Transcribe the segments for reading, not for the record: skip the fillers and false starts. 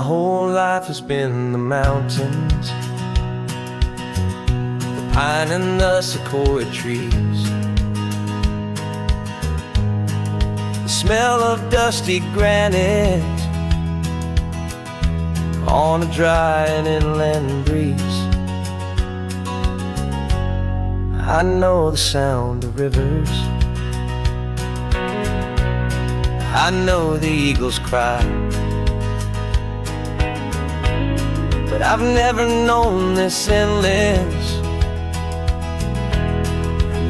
My whole life has been the mountains, the pine and the sequoia trees, the smell of dusty granite on a dry and inland breeze. I know the sound of rivers, I know the eagles cry, but I've never known this endless,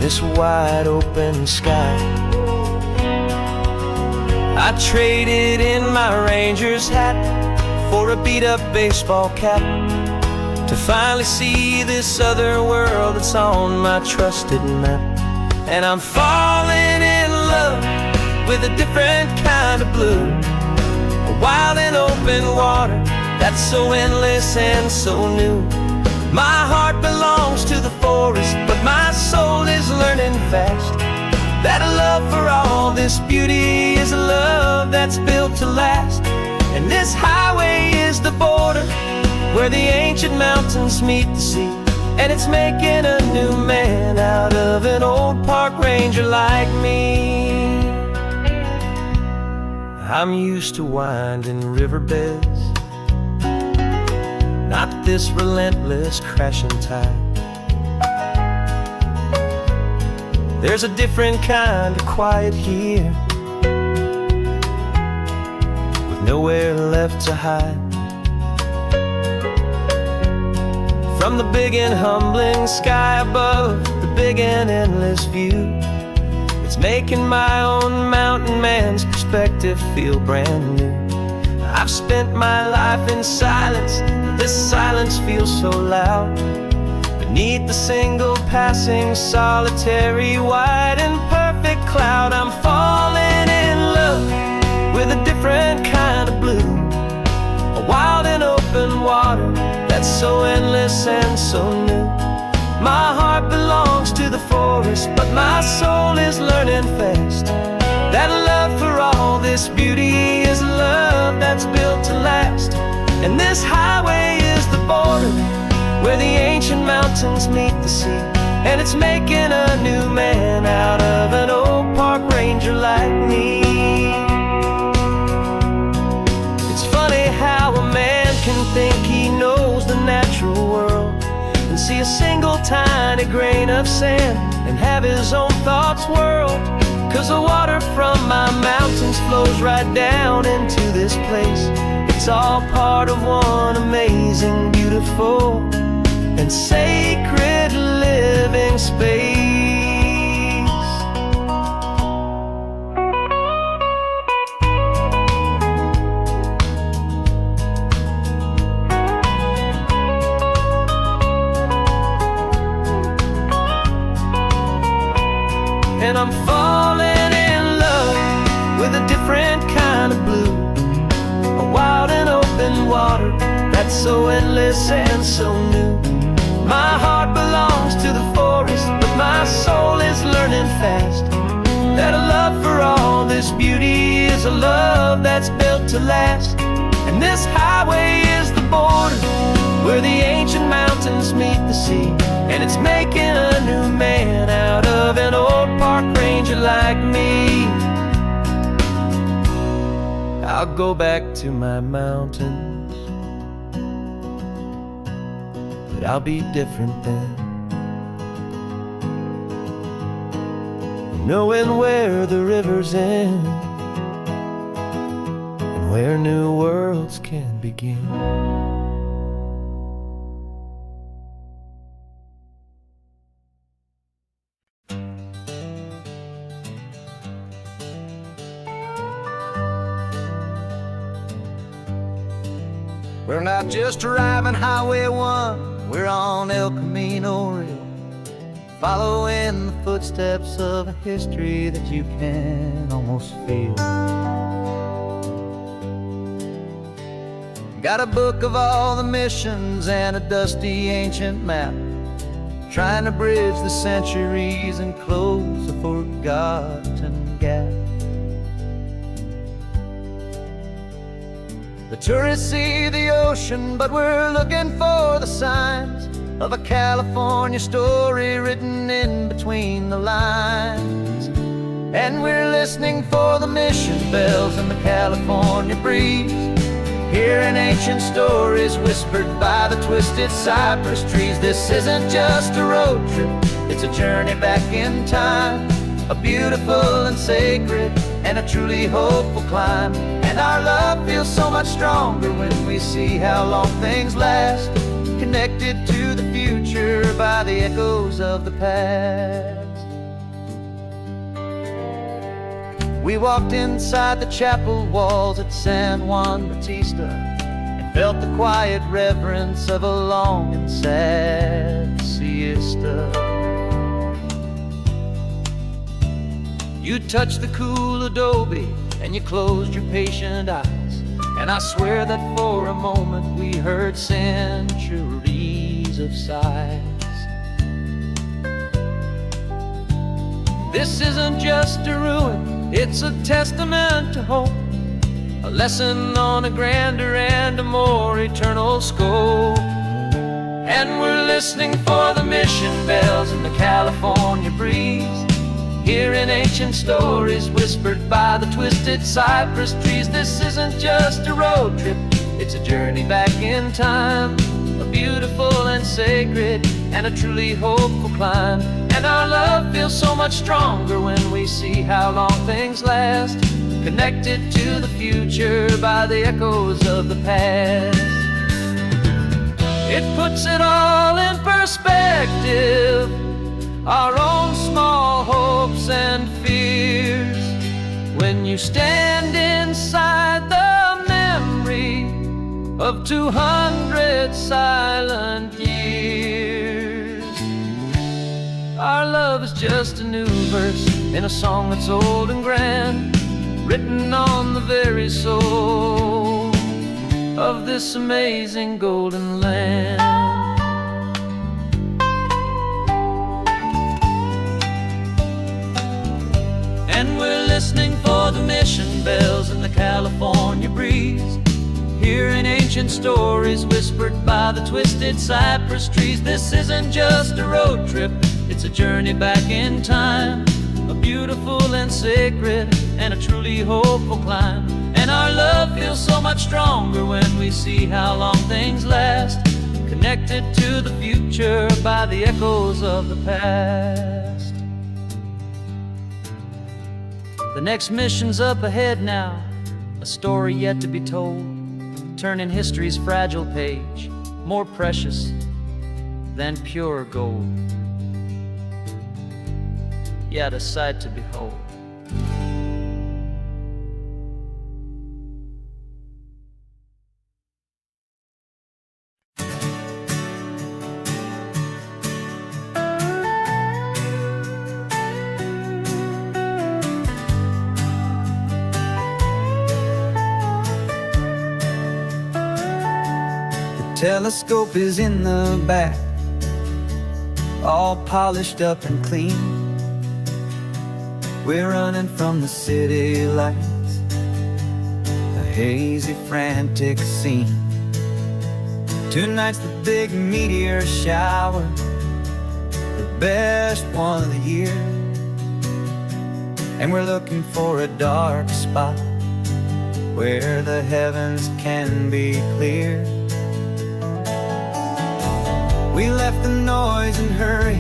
this wide open sky. I traded in my ranger's hat for a beat-up baseball cap, to finally see this other world that's on my trusted map. And I'm falling in love with a different kind of blue, a wild and open water that's so endless and so new. My heart belongs to the forest, but my soul is learning fast that a love for all this beauty is a love that's built to last. And this highway is the border where the ancient mountains meet the sea, and it's making a new man out of an old park ranger like me. I'm used to winding riverbeds, not this relentless crashing tide. There's a different kind of quiet here, with nowhere left to hide. From the big and humbling sky above, the big and endless view, it's making my own mountain man's perspective feel brand new. I've spent my life in silence, this silence feels so loud. Beneath the single passing solitary white and perfect cloud, I'm falling in love with a different kind of blue, a wild and open water that's so endless and so new. My heart belongs to the forest, but my soul is learning fast that a love for all this beauty is a love that's built to last. And this highway is the border where the ancient mountains meet the sea, and it's making a new man out of an old park ranger like me. It's funny how a man can think he knows the natural world and see a single tiny grain of sand and have his own thoughts whirled. 'Cause the water from my mountains flows right down into this place. It's all part of one amazing, beautiful, and sacred living space. And I'm falling in love with a different kind of blue, a wild and open water that's so endless and so new. My heart belongs to the forest, but my soul is learning fast that a love for all this beauty is a love that's built to last. And this highway is the border where the ancient mountains meet the sea, and it's making a new man out of an old park ranger like me. I'll go back to my mountains, but I'll be different then, knowing where the rivers end and where new worlds can begin. We're not just driving Highway 1, we're on El Camino Real, following the footsteps of a history that you can almost feel. Got a book of all the missions and a dusty ancient map, trying to bridge the centuries and close a forgotten gap. The Tourists see the ocean, but we're looking for the signs of a California story written in between the lines. And we're listening for the mission bells in the California breeze, hearing ancient stories whispered by the twisted cypress trees. This isn't just a road trip, it's a journey back in time, a beautiful and sacred and a truly hopeful climb. And our love feels so much stronger when we see how long things last, connected to the future by the echoes of the past. We walked inside the chapel walls at San Juan Bautista and felt the quiet reverence of a long and sad siesta. You touched the cool adobe and you closed your patient eyes, and I swear that for a moment we heard centuries of sighs. This isn't just a ruin, it's a testament to hope, a lesson on a grander and a more eternal scope. And we're listening for the mission bells in the California breeze, hearing ancient stories whispered by the twisted cypress trees. This isn't just a road trip, it's a journey back in time, a beautiful and sacred and a truly hopeful climb. And our love feels so much stronger when we see how long things last, connected to the future by the echoes of the past. It puts it all in perspective, our own small hopes and fears, when you stand inside the memory of 200 silent years. Our love is just a new verse in a song that's old and grand, written on the very soul of this amazing golden land. And we're listening for the mission bells in the California breeze, hearing ancient stories whispered by the twisted cypress trees. This isn't just a road trip, it's a journey back in time, a beautiful and sacred and a truly hopeful climb. And our love feels so much stronger when we see how long things last, connected to the future by the echoes of the past. The next mission's up ahead now, a story yet to be told, turning history's fragile page more precious than pure gold. Yet a sight to behold. Telescope is in the back, all polished up and clean. We're running from the city lights, a hazy, frantic scene. Tonight's the big meteor shower, the best one of the year. And we're looking for a dark spot where the heavens can be clear. We left the noise and hurry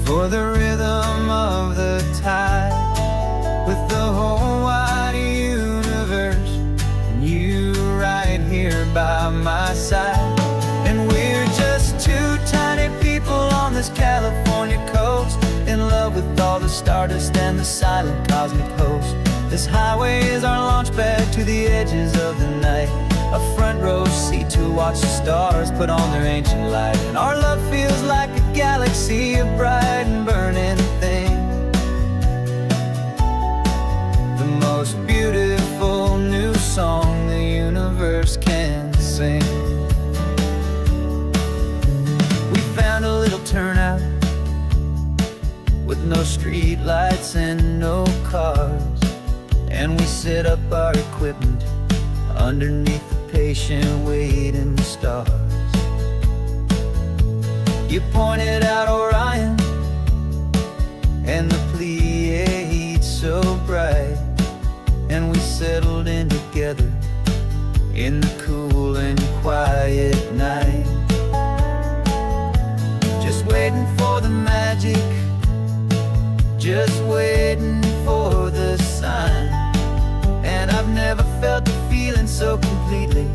for the rhythm of the tide, with the whole wide universe and you right here by my side. And we're just two tiny people on this California coast, in love with all the stardust and the silent cosmic host. This highway is our launch pad to the edges of the night, a front row seat to watch the stars put on their ancient light. And our love feels like a galaxy, a bright and burning thing, the most beautiful new song the universe can sing. We found a little turnout with no street lights and no cars, and we set up our equipment underneath the patient waiting stars. You pointed out Orion and the Pleiades so bright, and we settled in together in the cool and quiet night, just waiting for the magic, just waiting for the sign. And I've never felt the feeling so completely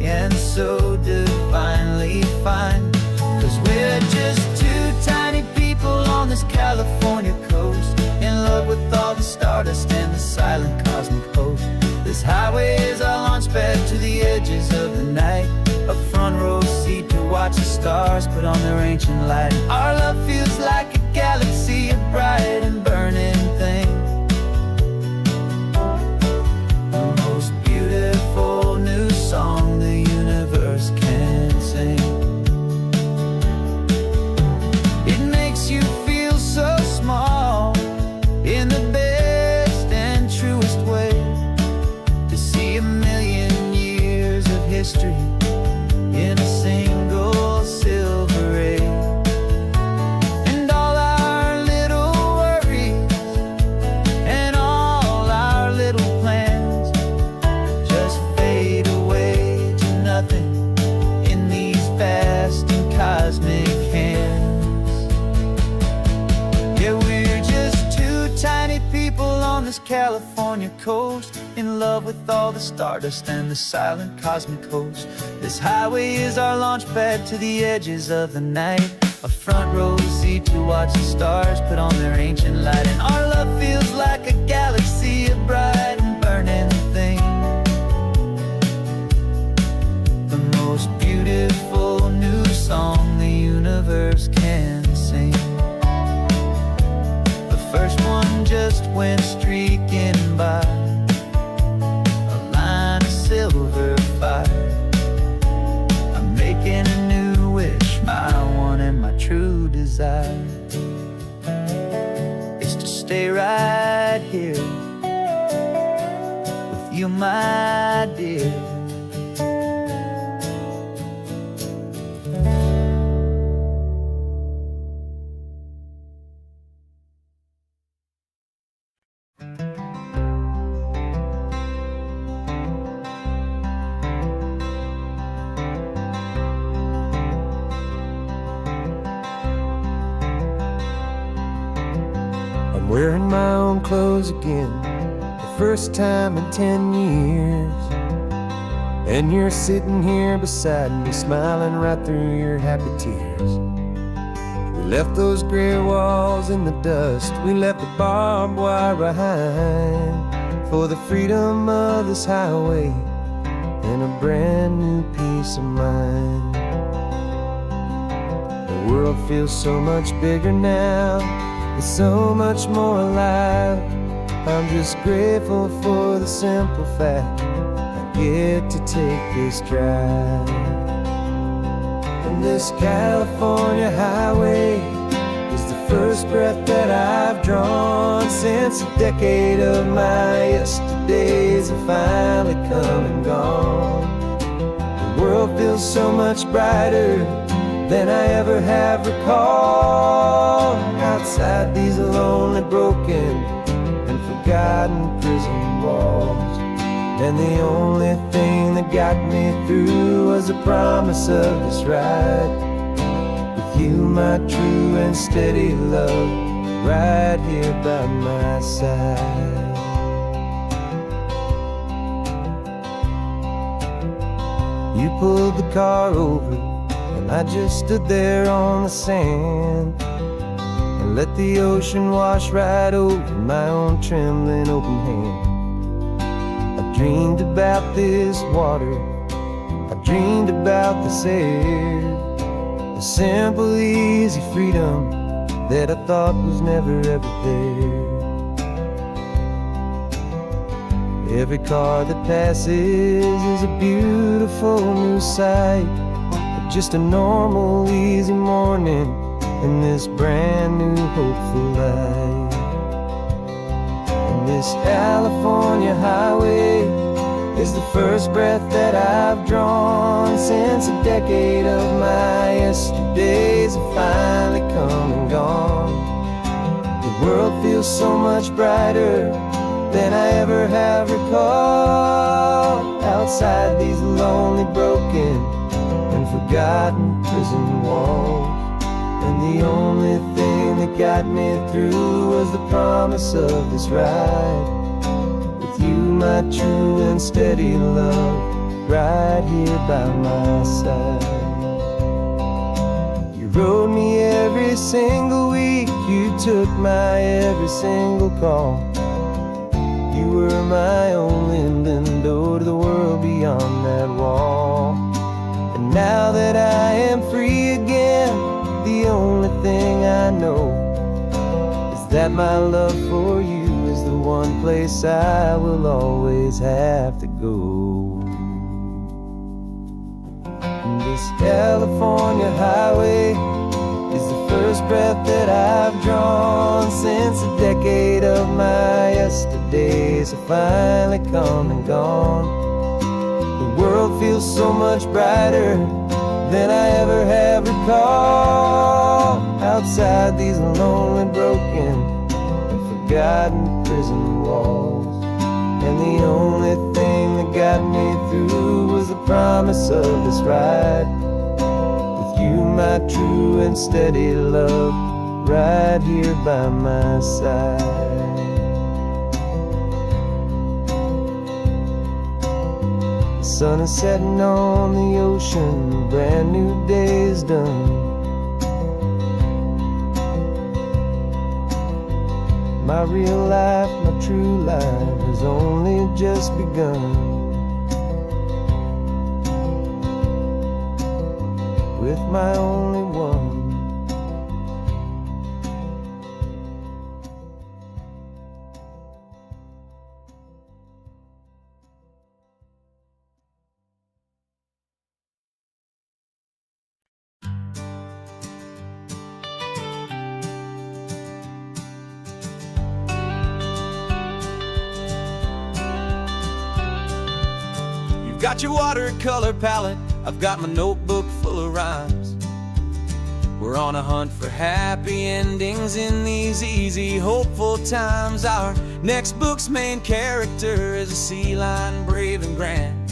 and so divinely fine. 'Cause we're just two tiny people on this California coast, in love with all the stardust and the silent cosmic host. This highway is our launch pad to the edges of the night, a front row seat to watch the stars put on their ancient light. And our love feels like a galaxy of bright and burning things, the most beautiful new song the universe can sing. It makes you feel so small in the best and truest way, to see a million years of history in a single silver ray. And all our little worries and all our little plans just fade away to nothing in these vast and cosmic hands. Yeah, we're just two tiny people on this California coast, in love with all the stardust and the silent cosmic host. This highway is our launch pad to the edges of the night, a front row seat to watch the stars put on their ancient light. And our love feels like a galaxy of bright and burning things, the most beautiful new song the universe can sing. The first one just went streaking by, a line of silver fire. I'm making a new wish, my one and my true desire is to stay right here with you, my dear. Wearing my own clothes again, the first time in 10 years. And you're sitting here beside me, smiling right through your happy tears. We left those gray walls in the dust, we left the barbed wire behind, for the freedom of this highway and a brand new peace of mind. The world feels so much bigger now, it's so much more alive. I'm just grateful for the simple fact I get to take this drive. And this California highway is the first breath that I've drawn since a decade of my yesterdays have finally come and gone. The world feels so much brighter than I ever have recalled. Outside these lonely, broken, and forgotten prison walls, and the only thing that got me through was the promise of this ride with you, my true and steady love, right here by my side. You pulled the car over, and I just stood there on the sand and let the ocean wash right over my own trembling open hand. I dreamed about this water, I dreamed about this air, the simple, easy freedom that I thought was never ever there. Every car that passes is a beautiful new sight, just a normal, easy morning in this brand new, hopeful life. And this California highway is the first breath that I've drawn since a decade of my yesterdays have finally come and gone. The world feels so much brighter than I ever have recalled. Outside these lonely, broken, and forgotten prison walls. And the only thing that got me through was the promise of this ride. With you, my true and steady love, right here by my side. You rode me every single week, you took my every single call. You were my only window to the world beyond that wall. And now that I am free again, the only thing I know is that my love for you is the one place I will always have to go. And this California highway is the first breath that I've drawn since a decade of my yesterdays have finally come and gone. The world feels so much brighter than I ever have recalled. Outside these lonely, broken, and forgotten prison walls. And the only thing that got me through was the promise of this ride. With you, my true and steady love, right here by my side. The sun is setting on the ocean, a brand new day is done. My real life, my true life has only just begun. With my only one. You've got your watercolor palette, I've got my notebook full of rhymes. We're on a hunt for happy endings in these easy, hopeful times. Our next book's main character is a sea lion, brave and grand,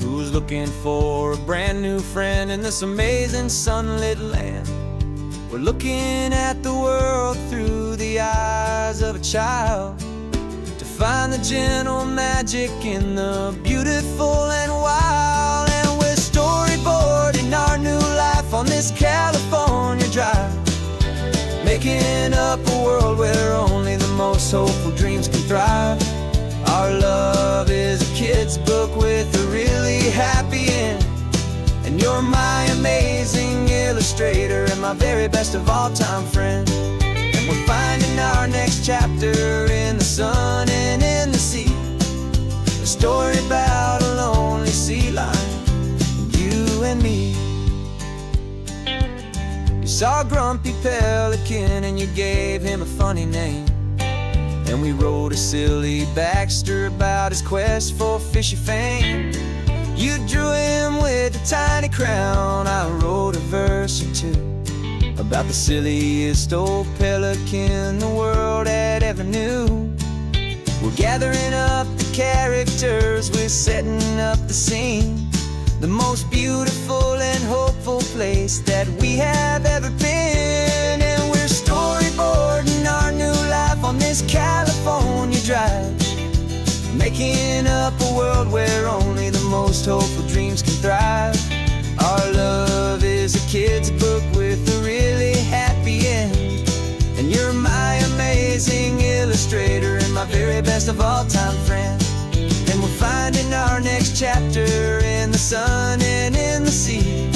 who's looking for a brand new friend in this amazing sunlit land. We're looking at the world through the eyes of a child, to find the gentle magic in the beautiful and wild. And we're storyboarding our new life on this California drive, making up a world where only the most hopeful dreams can thrive. Our love is a kid's book with a really happy end, and you're my amazing illustrator and my very best of all time friend. And we're finding our next chapter in the sun and in the sea, a story about a lonely sea lion, you and me. You saw a grumpy pelican and you gave him a funny name, and we wrote a silly Baxter about his quest for fishy fame. You drew him with a tiny crown, I wrote a verse or two about the silliest old pelican the world had ever knew. We're gathering up the characters, we're setting up the scene, the most beautiful and hopeful place that we have ever been. And we're storyboarding our new life on this California drive, making up a world where only the most hopeful dreams can thrive. Our love is a kid's book with a really happy end, and you're my amazing illustrator and my very best of all time friend. And we're finding our next chapter in the sun and in the sea,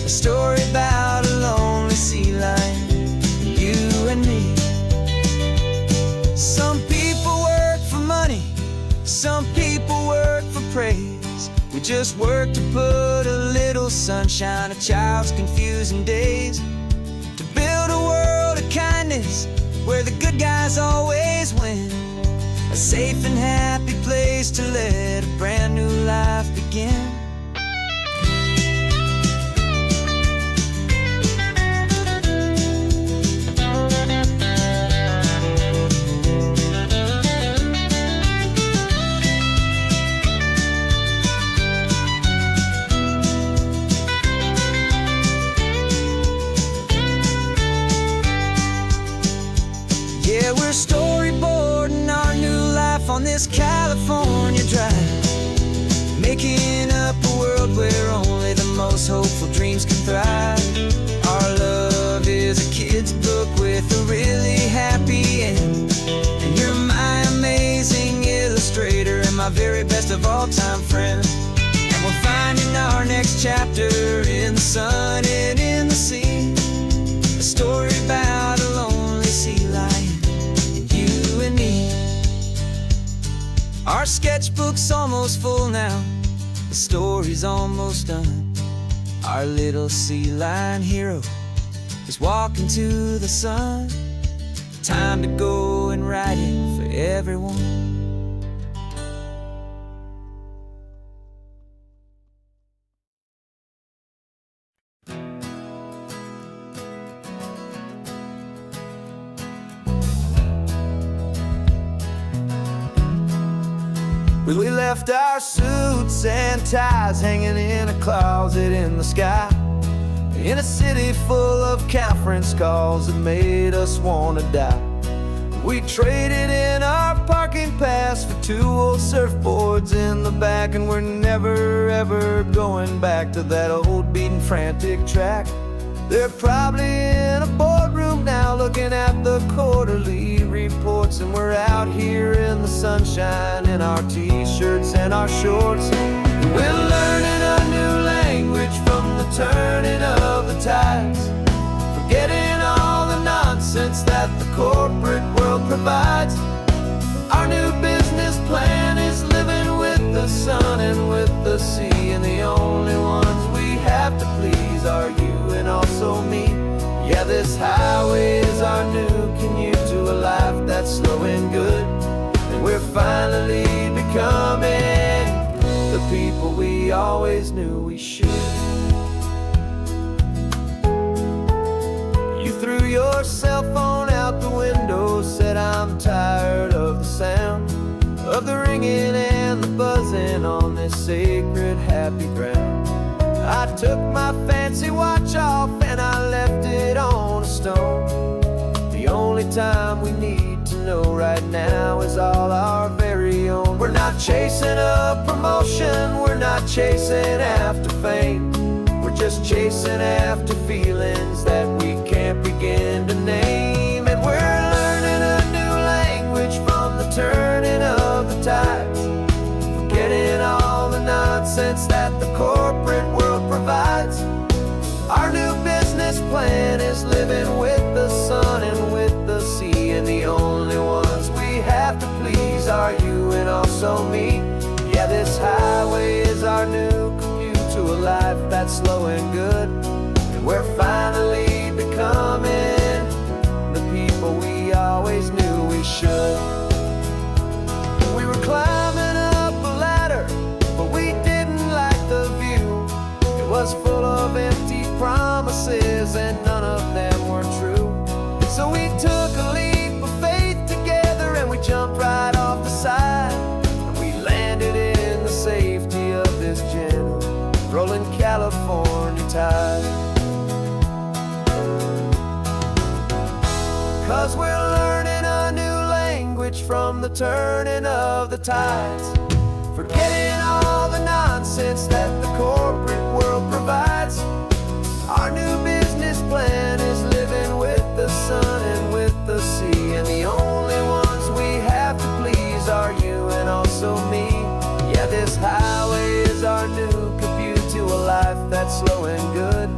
a story about a lonely sea lion, you and me. Some people work for money, some people work for praise. We just work to put a little sunshine in a child's confusing days, to build a world of kindness where the good guys always win. a safe and happy place to let a brand new life begin. Yeah, we're storyboarding our new life on this California drive, making up a world where only the most hopeful dreams can thrive. Our love is a kid's book with a really happy end, and you're my amazing illustrator and my very best of all-time friend. And we're finding our next chapter in the sun and in the sea, a story about a lonely sea lion, you and me. Our sketchbook's almost full now, the story's almost done. Our little sea lion hero is walking to the sun. Time to go and write it for everyone. We left our suits and ties hanging in a closet in the sky, in a city full of conference calls that made us want to die. We traded in our parking pass for 2 old surfboards in the back, and we're never ever going back to that old beaten frantic track. They're probably in a boardroom now looking at the quarterly reports, and we're out here in the sunshine in our t-shirts and our shorts. We're learning a new language from the turning of the tides, forgetting all the nonsense that the corporate world provides. Our new business plan is living with the sun and with the sea, and the only ones we have to please are you and also me. Yeah, this highway is our new commute to a life that's slow and good, and we're finally becoming the people we always knew we should. You threw your cell phone out the window, said I'm tired of the sound of the ringing and the buzzing on this sacred happy ground. I took my fancy watch off and I left it on a stone. The only time we need to know right now is all our very own. We're not chasing a promotion, we're not chasing after fame, we're just chasing after feelings that we can't begin to name. And we're learning a new language from the turning of the tides, forgetting all the nonsense that the corporate world provides. Our new business plan is living with the sun and with the sea, and the only ones we have to please are you and also me. Yeah, this highway is our new commute to a life that's slow and good, and we're finally becoming the people we always knew we should. We were climbing up a ladder, but we didn't like the view. It was full of empty promises and none of them were true. So we took a leap of faith together and we jumped right off the side, and we landed in the safety of this gentle rolling California tide. 'Cause we're learning a new language from the turning of the tides, forgetting all the nonsense that the corporate world provides. Our new business plan is living with the sun and with the sea, and the only ones we have to please are you and also me. Yeah, this highway is our new commute to a life that's slow and good,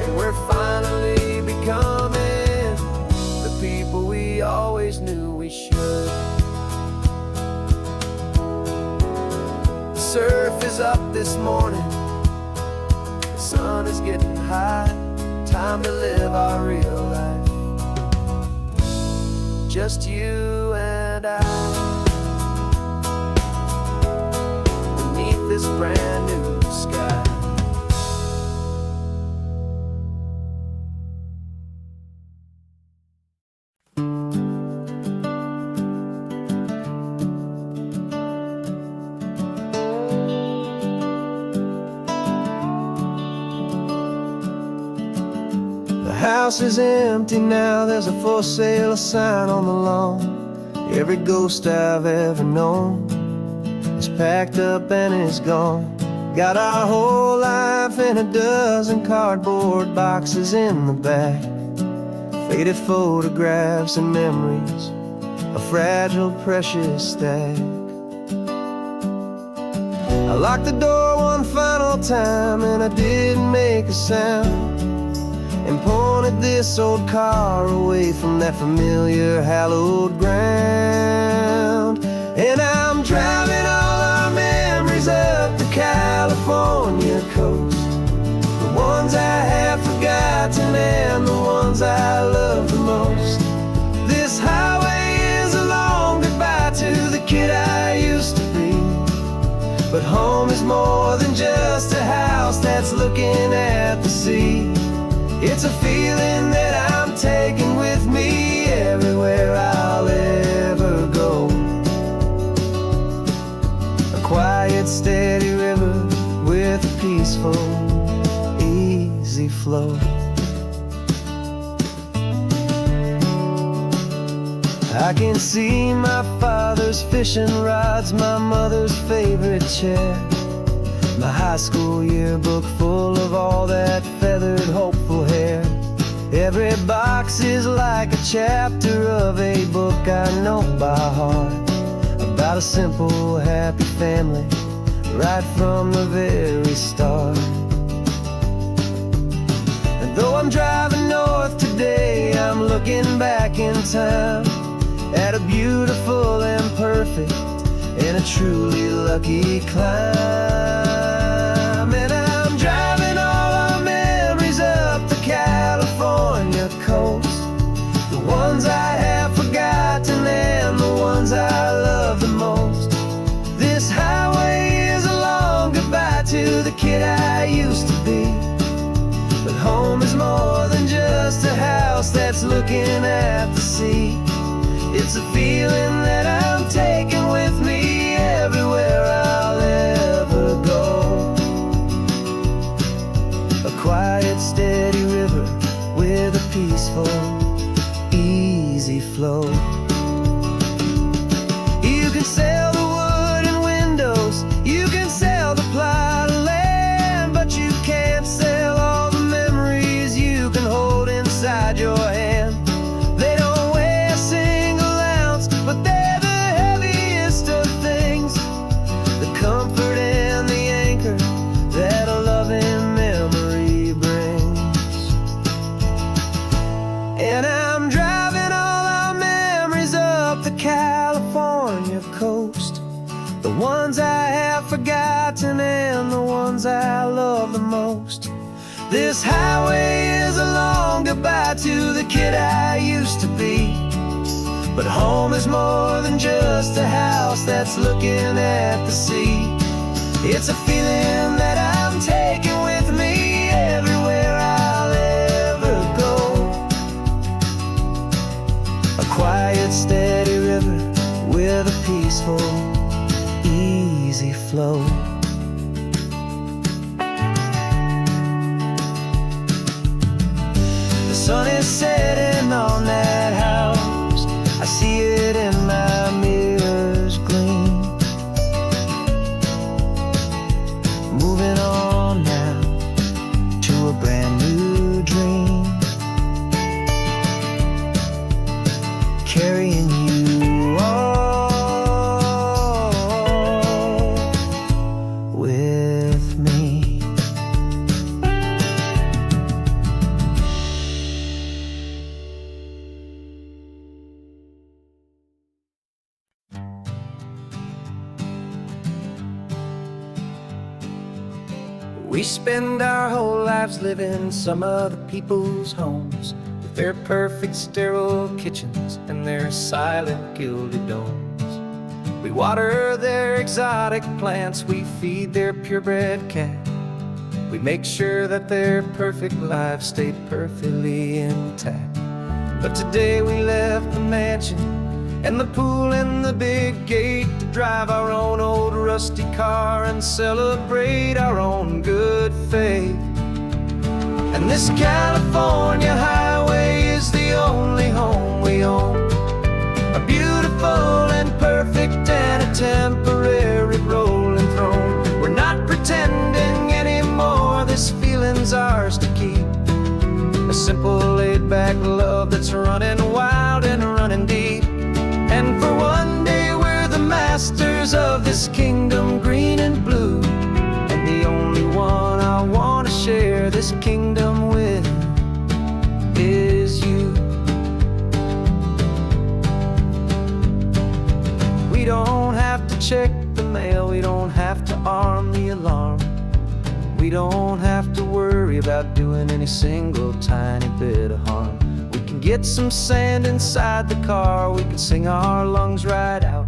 and we're finally becoming the people we always knew we should. Surf is up this morning, the sun is getting high, time to live our real life, just you and I. this brand new sky. The house is empty now, there's a for sale sign on the lawn. Every ghost I've ever known is packed up and is gone. Got our whole life in a dozen cardboard boxes in the back. Faded photographs and memories, a fragile, precious stack. I locked the door one final time and I didn't make a sound, and pointed this old car away from that familiar hallowed ground. And I'm driving all our memories up the California coast, the ones I have forgotten and the ones I love the most. This highway is a long goodbye to the kid I used to be, but home is more than just a house that's looking at the sea. It's a feeling that I'm taking with me everywhere I'll ever go. A quiet, steady river with a peaceful, easy flow. I can see my father's fishing rods, my mother's favorite chair, my high school yearbook full of all that feathered, hopeful hair. Every box is like a chapter of a book I know by heart, about a simple, happy family right from the very start. And though I'm driving north today, I'm looking back in time at a beautiful and perfect and a truly lucky climb. And I'm driving all our memories up the California coast, the ones I have forgotten and the ones I love the most. This highway is a long goodbye to the kid I used to be, but home is more than just a house that's looking at the sea. It's a feeling that I'm taking with me everywhere I'll ever go. A quiet, steady river with a peaceful, easy flow. You can sail the wooden windows, you can sail the plot of land, but you can't sail all the memories you can hold inside your hand. They don't weigh a single ounce, but they're the heaviest of things, the comfort and the anchor that a loving memory brings. And I'm driving all our memories up the California coast, the ones I have forgotten and the ones I love the most. This highway is a long goodbye to the kid I used to be, but home is more than just a house that's looking at the sea. It's a feeling that I'm taking with me everywhere I'll ever go. A quiet, steady river with a peaceful, easy flow. The sun is setting on that house, I see it in my mirror's gleam. Moving on now to a brand new dream, carrying you all with me. We spend our whole lives living some other people's homes, with their perfect sterile kitchens and their silent gilded domes. We water their exotic plants, we feed their purebred cat. We make sure that their perfect lives stayed perfectly intact. But today we left the mansion and the pool and the big gate to drive our own old rusty car and celebrate our own good faith. And this California highway is the only home we own, a beautiful and perfect and a temporary rolling throne. We're not pretending anymore, this feeling's ours to keep. A simple laid-back love that's running wild and running deep. And for one day we're the masters of this kingdom green and blue, and the only one I want to share this kingdom with is you. We don't have to check the mail, we don't have to arm the alarm. We don't have to worry about doing any single tiny bit of harm. We can get some sand inside the car, we can sing our lungs right out.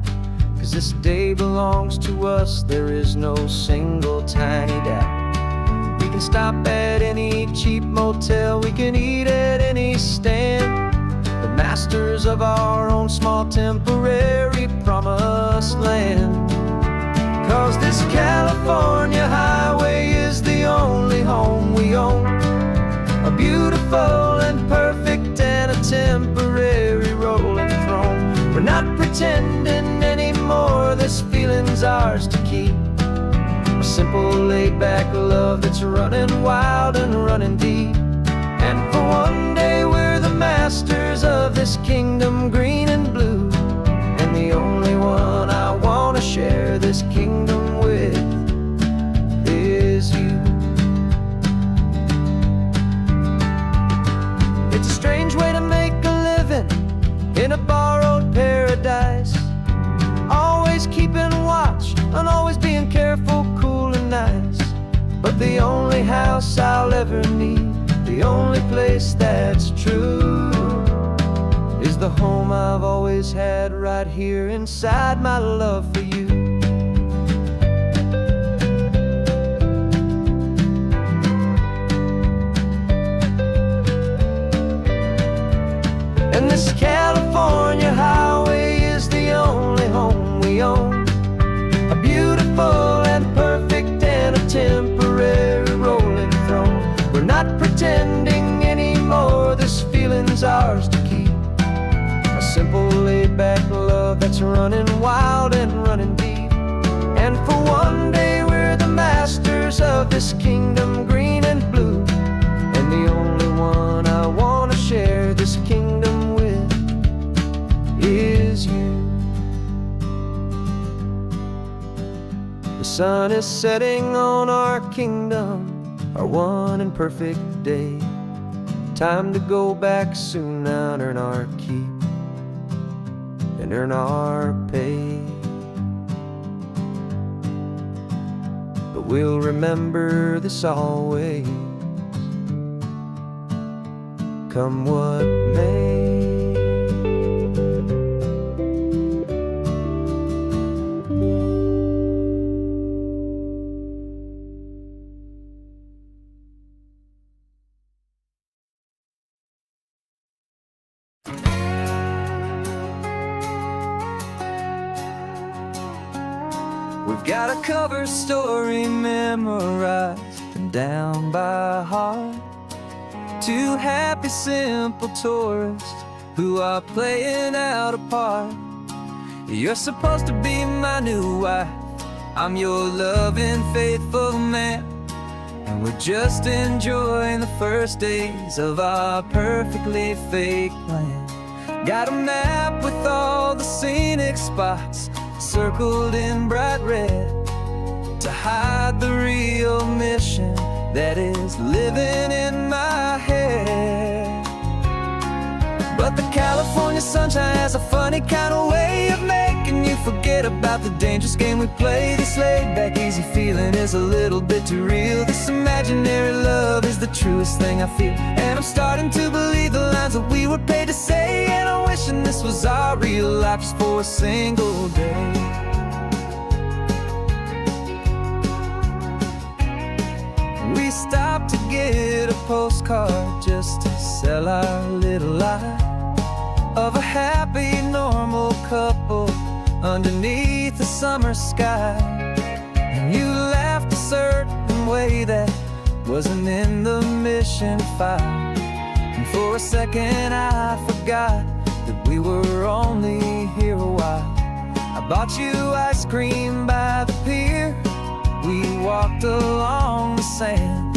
'Cause this day belongs to us, there is no single tiny doubt. We can stop at any cheap motel, we can eat at any stand. The masters of our own small temporary promised land. 'Cause this California highway is the only home we own, a beautiful and perfect and a temporary rolling throne. We're not pretending anymore, this feeling's ours to keep. A simple laid-back love that's running wild and running deep. And for one day we're the masters of this kingdom green and blue, and the only one I want to share this kingdom with is you. It's a strange way to make a living in a borrowed paradise, always keeping watch and always being careful, cool and nice. But the only house I'll ever need, the only place that's true, is the home I've always had right here inside my love for you. And this California highway is the only home we own, a beautiful and perfect and a temporary rolling throne. We're not pretending anymore, this feeling's ours to keep. A simple laid-back love that's running wild and running deep. And for one day we're the masters of this kingdom green and blue, and the only one I want to share this kingdom with is you. The sun is setting on our kingdom, our one and perfect day. Time to go back soon now and earn our keep and earn our pay. But we'll remember this always, come what may. We've got a cover story memorized and down by heart. Two happy, simple tourists who are playing out a part. You're supposed to be my new wife, I'm your loving, faithful man, and we're just enjoying the first days of our perfectly fake plan. Got a map with all the scenic spots circled in bright red to hide the real mission that is living in my head. But the California sunshine has a funny kind of way of making you forget about the dangerous game we play. This laid-back, easy feeling is a little bit too real. This imaginary love is the truest thing I feel, and I'm starting to believe the lines that we were paid to say. And I'm wishing this was our real life just for a single day. postcard just to sell our little lie of a happy, normal couple underneath the summer sky. And you laughed a certain way that wasn't in the mission file. And for a second I forgot that we were only here a while. I bought you ice cream by the pier. We walked along the sand,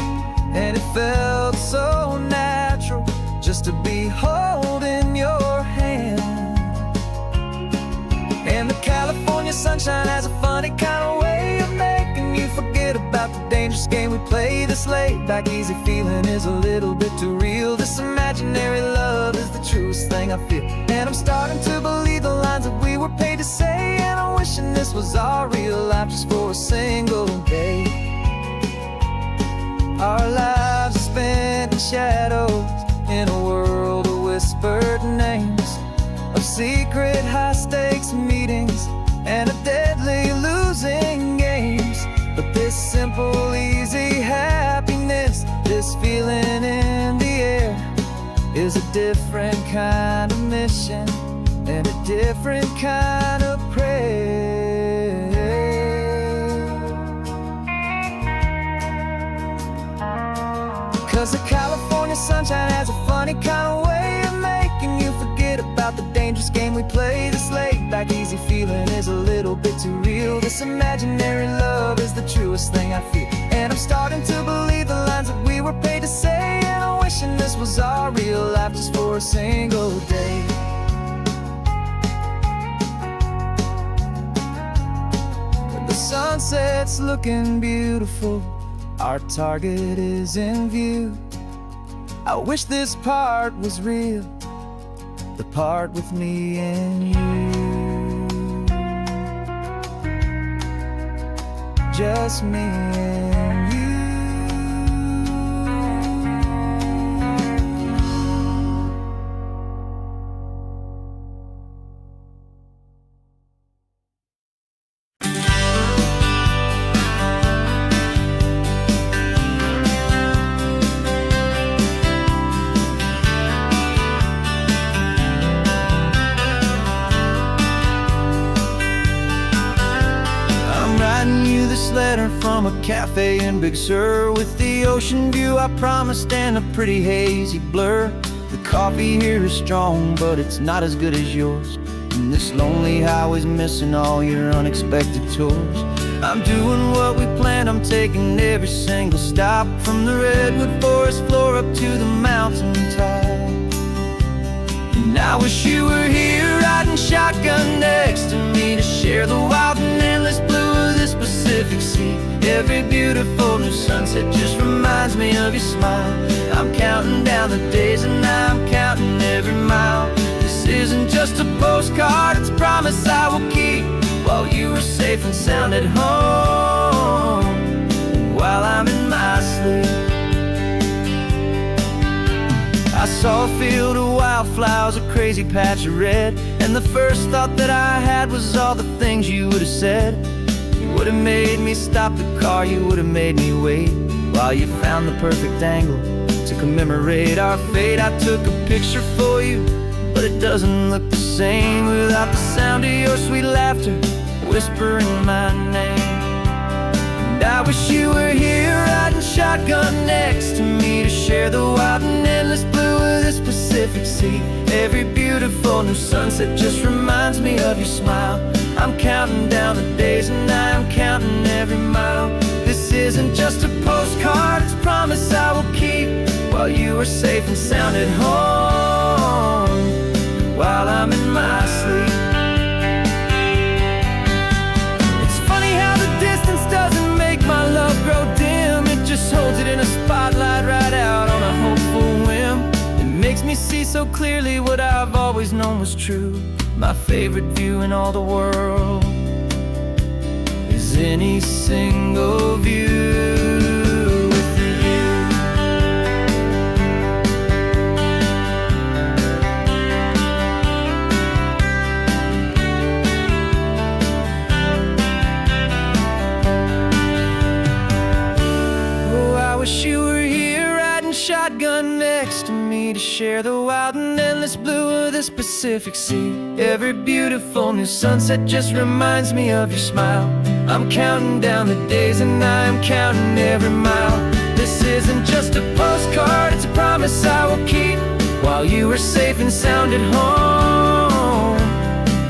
and it felt so natural just to be holding your hand. And the California sunshine has a funny kind of way of making you forget about the dangerous game we play. This laid back easy feeling is a little bit too real. This imaginary love is the truest thing I feel. And I'm starting to believe the lines that we were paid to say. And I'm wishing this was our real life just for a single day. Our lives are spent in shadows, in a world of whispered names, of secret high-stakes meetings and of deadly losing games. But this simple, easy happiness, this feeling in the air, is a different kind of mission and a different kind of prayer. 'Cause the California sunshine has a funny kind of way of making you forget about the dangerous game we play. This laid back easy feeling is a little bit too real. This imaginary love is the truest thing I feel. And I'm starting to believe the lines that we were paid to say. And I'm wishing this was our real life just for a single day. The sunset's looking beautiful, our target is in view. I wish this part was real, the part with me and you. Just me and you. Letter from a cafe in Big Sur, with the ocean view I promised and a pretty hazy blur. The coffee here is strong, but it's not as good as yours. And this lonely highway's missing all your unexpected tours. I'm doing what we planned, I'm taking every single stop, from the redwood forest floor up to the mountain top. And I wish you were here riding shotgun next to me, to share the wild and endless blue of this Pacific Sea. Every beautiful new sunset just reminds me of your smile. I'm counting down the days and I'm counting every mile. This isn't just a postcard, it's a promise I will keep, while you are safe and sound at home, and while I'm in my sleep. I saw a field of wildflowers, a crazy patch of red, and the first thought that I had was all the things you would have said. You would have made me stop the car, you would have made me wait, while you found the perfect angle to commemorate our fate. I took a picture for you, but it doesn't look the same without the sound of your sweet laughter whispering my name. And I wish you were here riding shotgun next to me, to share the wild and endless blue of this Pacific Sea. Every beautiful new sunset just reminds me of your smile. I'm counting down the days and I'm counting every mile. This isn't just a postcard, it's a promise I will keep, while you are safe and sound at home, while I'm in my sleep. It's funny how the distance doesn't make my love grow dim. It just holds it in a spotlight right out on a hopeful whim. It makes me see so clearly what I've always known was true. My favorite view in all the world is any single view with you. Oh, I wish you were here riding shotgun to share the wild and endless blue of this Pacific Sea. Every beautiful new sunset just reminds me of your smile. I'm counting down the days and I am counting every mile. This isn't just a postcard, it's a promise I will keep, while you are safe and sound at home,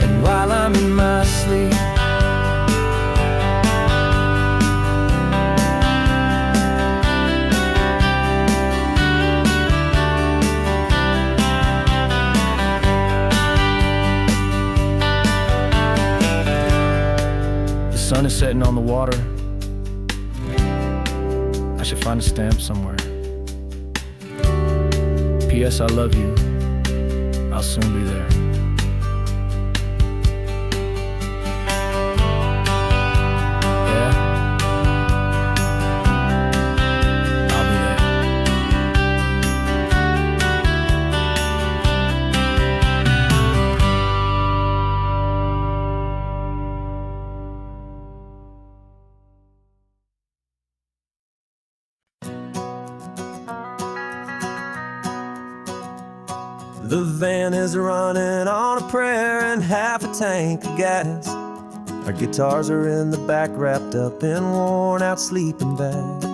and while I'm in my sleep. The sun is setting on the water. I should find a stamp somewhere. P.S. I love you. I'll soon be there. Yeah? I'll be there. The van is running on a prayer and half a tank of gas. Our guitars are in the back, wrapped up in worn out sleeping bags.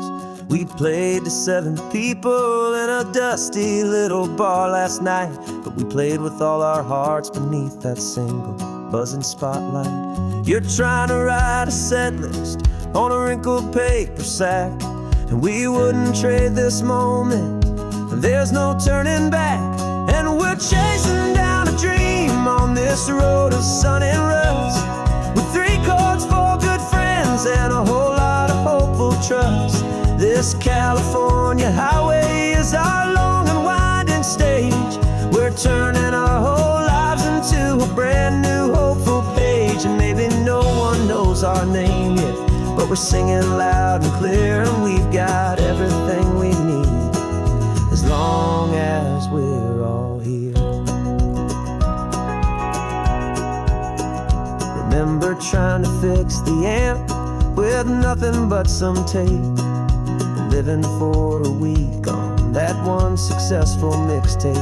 We played to 7 people in a dusty little bar last night, but we played with all our hearts beneath that single buzzing spotlight. You're trying to write a set list on a wrinkled paper sack, and we wouldn't trade this moment. There's no turning back. And we're chasing down a dream on this road of sun and rust, with 3 chords, 4 good friends, and a whole lot of hopeful trust. This California highway is our long and winding stage. We're turning our whole lives into a brand new hopeful page. And maybe no one knows our name yet, but we're singing loud and clear, and we've got everything we need, as long as we're all here. Remember trying to fix the amp with nothing but some tape, living for a week on that one successful mixtape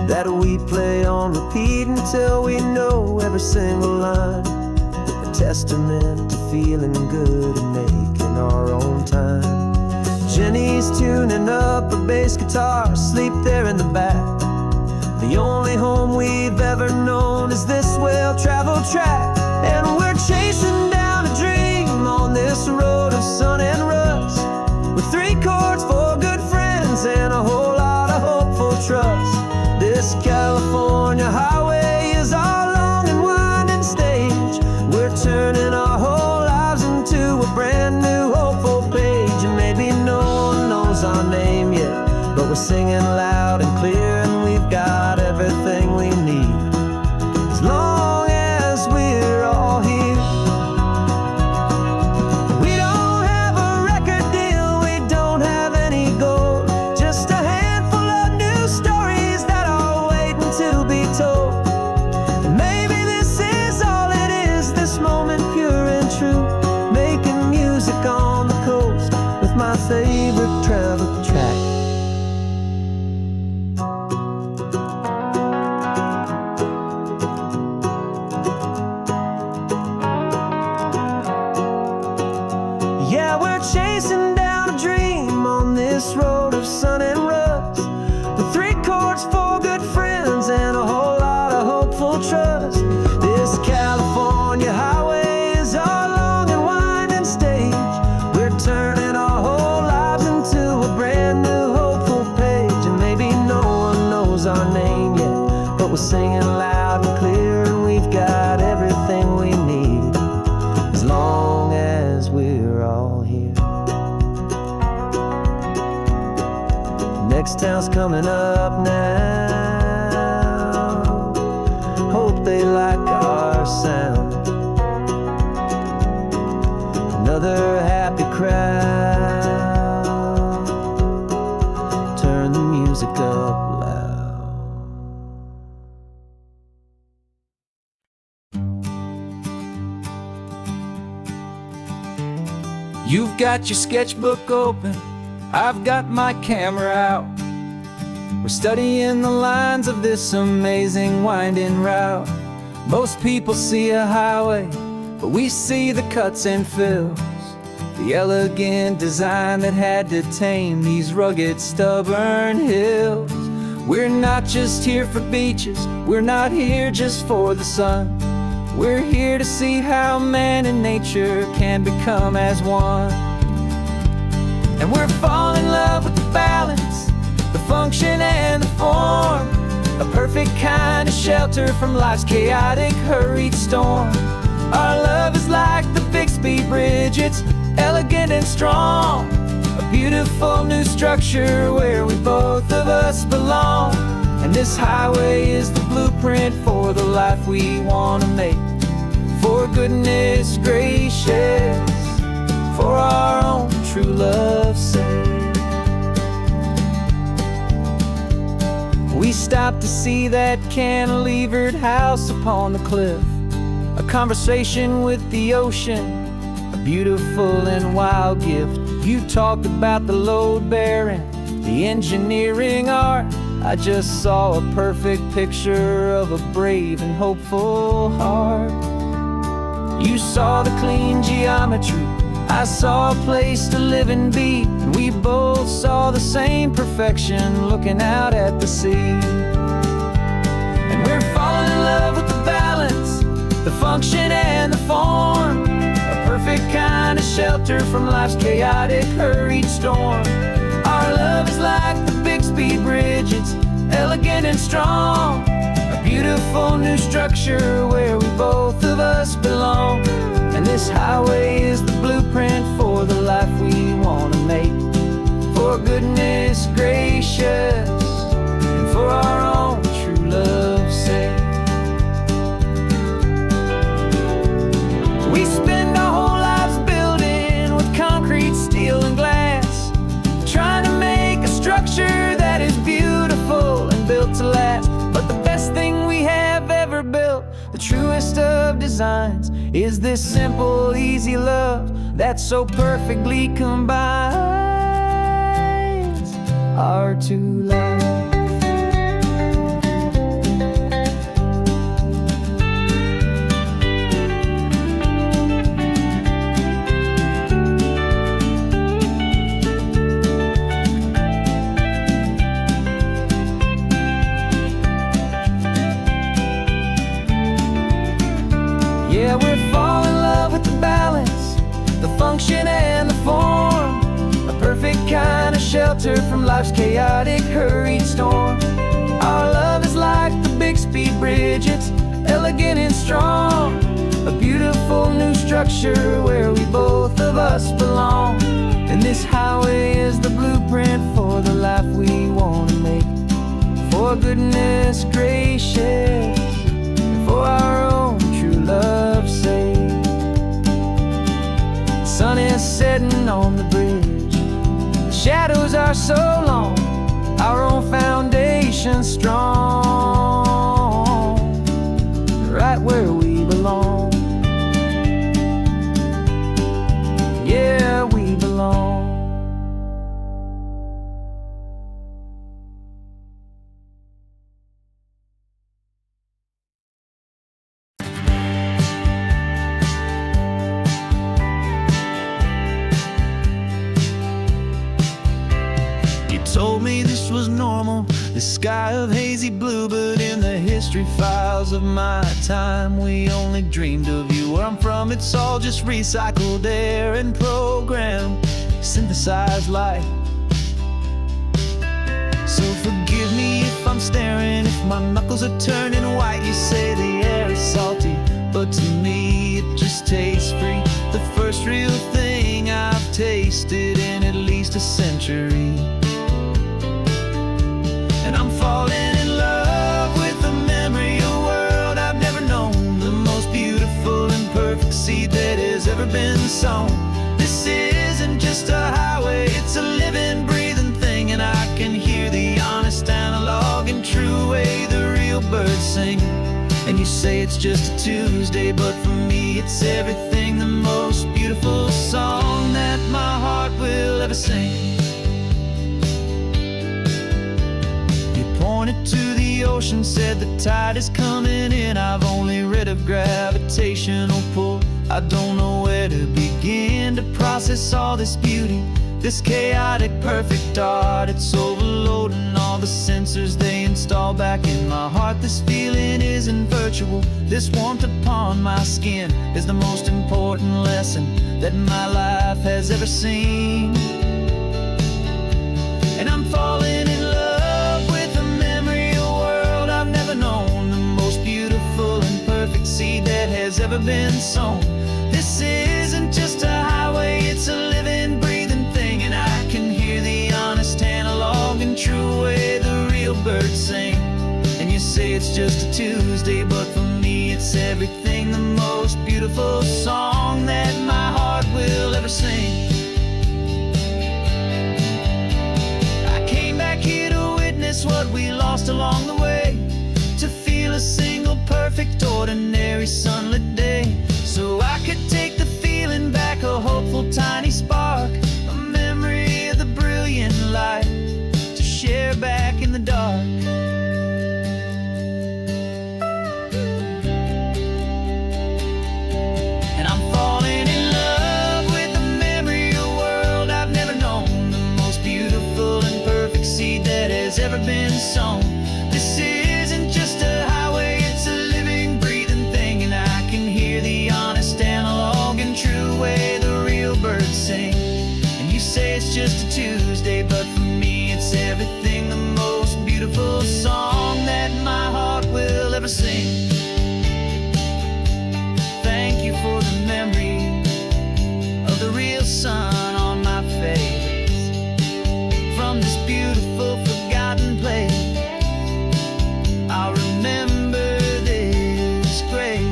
that we play on repeat until we know every single line. A testament to feeling good and making our own time. Jenny's tuning up her bass guitar, asleep there in the back. The only home we've ever known is this well-traveled track. And we're chasing down a dream on this road of sun and rust, with 3 chords, 4 good friends, and a whole lot of hopeful trust. This California highway is our long and winding stage. We're turning our whole lives into a brand new hopeful page. And maybe no one knows our name yet, but we're singing loud and clear, and we've got everything we need, as long as we're all here. We don't have a record deal, we don't have any gold, just a handful of new stories that are waiting to be told. And maybe this is all it is, this moment pure and true, making music on the coast with my favorite travel track. Yeah, we're chasing down a dream on this road of sun and rust, with 3 chords, 4 good friends, and a whole lot of hopeful trust. This California highway is our long and winding stage. We're turning our whole lives into a brand new hopeful page. And maybe no one knows our name yet, but we're singing loud and clear, and we've got everything we need, as long as we're all here. Next town's coming up now, hope they like our sound. Another happy crowd, turn the music up loud. You've got your sketchbook open, I've got my camera out. We're studying the lines of this amazing winding route. Most people see a highway, but we see the cuts and fills, the elegant design that had to tame these rugged, stubborn hills. We're not just here for beaches, we're not here just for the sun. We're here to see how man and nature can become as one. And we're falling in love with the balance, the function and the form, a perfect kind of shelter from life's chaotic, hurried storm. Our love is like the Bixby Bridge, it's elegant and strong, a beautiful new structure where we both of us belong. And this highway is the blueprint for the life we want to make. For goodness gracious, for our own true love's sake. We stopped to see that cantilevered house upon the cliff, a conversation with the ocean, a beautiful and wild gift. You talked about the load bearing, the engineering art. I just saw a perfect picture of a brave and hopeful heart. You saw the clean geometry, I saw a place to live and be, and we both saw the same perfection looking out at the sea. And we're falling in love with the balance, the function and the form, a perfect kind of shelter from life's chaotic, hurried storm. Our love is like the Bixby Bridge, it's elegant and strong, a beautiful new structure where we both of us belong. And this highway is the blueprint for the life we want to make. For goodness gracious, and for our own true love's sake. We spend our whole lives building with concrete, steel and glass, trying to make a structure that is beautiful and built to last. But the best thing we have ever built, the truest of designs, is this simple, easy love that so perfectly combines our two lives. Yeah, we're falling in love with the balance, the function and the form, a perfect kind of shelter from life's chaotic, hurried storm. Our love is like the Bixby Bridge, it's elegant and strong, a beautiful new structure where we both of us belong. And this highway is the blueprint for the life we want to make. For goodness gracious, for our own true love's sake. The sun is setting on the bridge, the shadows are so long, our own foundation strong, right where we belong. Yeah, we belong. Told me this was normal, the sky of hazy blue, but in the history files of my time, we only dreamed of you. Where I'm from, it's all just recycled air and programmed, synthesized light. So forgive me if I'm staring, if my knuckles are turning white. You say the air is salty, but to me it just tastes free. The first real thing I've tasted in at least a century. And I'm falling in love with the memory of a world I've never known, the most beautiful and perfect seed that has ever been sown. This isn't just a highway, it's a living, breathing thing, and I can hear the honest, analog, and true way the real birds sing. And you say it's just a Tuesday, but for me it's everything, the most beautiful song that my heart will ever sing. ocean said the tide is coming in. I've only read of gravitational pull. I don't know where to begin to process all this beauty, this chaotic perfect art. It's overloading all the sensors they install back in my heart. This feeling isn't virtual. This warmth upon my skin is the most important lesson that my life has ever seen. And I'm falling in love with the memory of a world I've never known, the most beautiful and perfect seed that has ever been sown. This isn't just a highway, it's a living, breathing thing. And I can hear the honest analog and true way the real birds sing. And you say it's just a Tuesday, but for me it's everything, the most beautiful song that my heart will ever sing. I came back here to witness what we lost along the way, to feel a single perfect ordinary sunlit day, so I could take the feeling back, a hopeful tiny spark, a memory of the brilliant light to share back in the dark. And I'm falling in love with the memory of a world I've never known, the most beautiful and perfect seed that has ever been sown. This isn't just a highway, it's a living, breathing thing. And I can hear the honest analog and true way the real birds sing. And you say it's just a Tuesday, but for me it's everything, the most beautiful song that my heart will ever sing. Thank you for the memory of the real sun on my face, from this beautiful forgotten place. I'll remember this grace.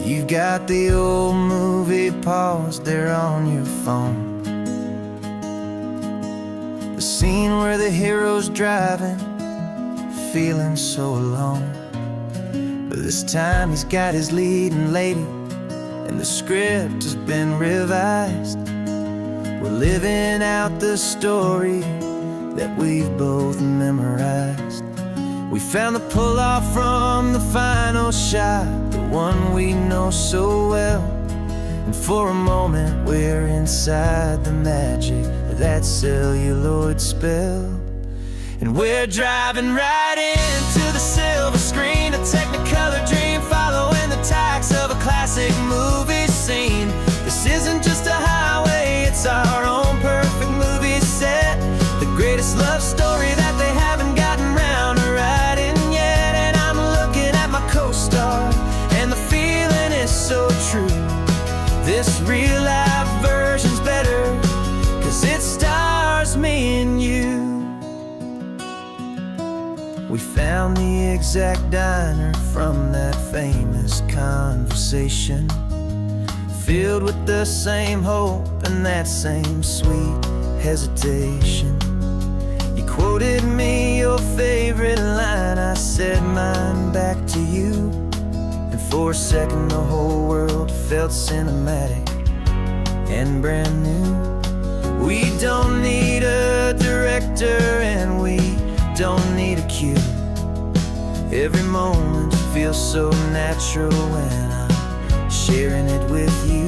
You've got the old movie paused there on your phone, the scene where the hero's driving, feeling so alone. But this time he's got his leading lady, and the script has been revised. We're living out the story that we've both memorized. We found the pull-off from the final shot, the one we know so well. And for a moment we're inside the magic of that celluloid spell. And we're driving right into the silver screen, a technicolor dream, following the tacks of a classic movie scene. This isn't just a highway, it's our own perfect movie set, the greatest love story that they haven't gotten round to writing yet. And I'm looking at my co-star, and the feeling is so true. This real life version's better, 'cause it stars me and you. We found the exact diner from that famous conversation, filled with the same hope and that same sweet hesitation. You quoted me your favorite line, I said mine back to you. And for a second the whole world felt cinematic and brand new. We don't need a director and we don't need a cue. Every moment feels so natural when I'm sharing it with you.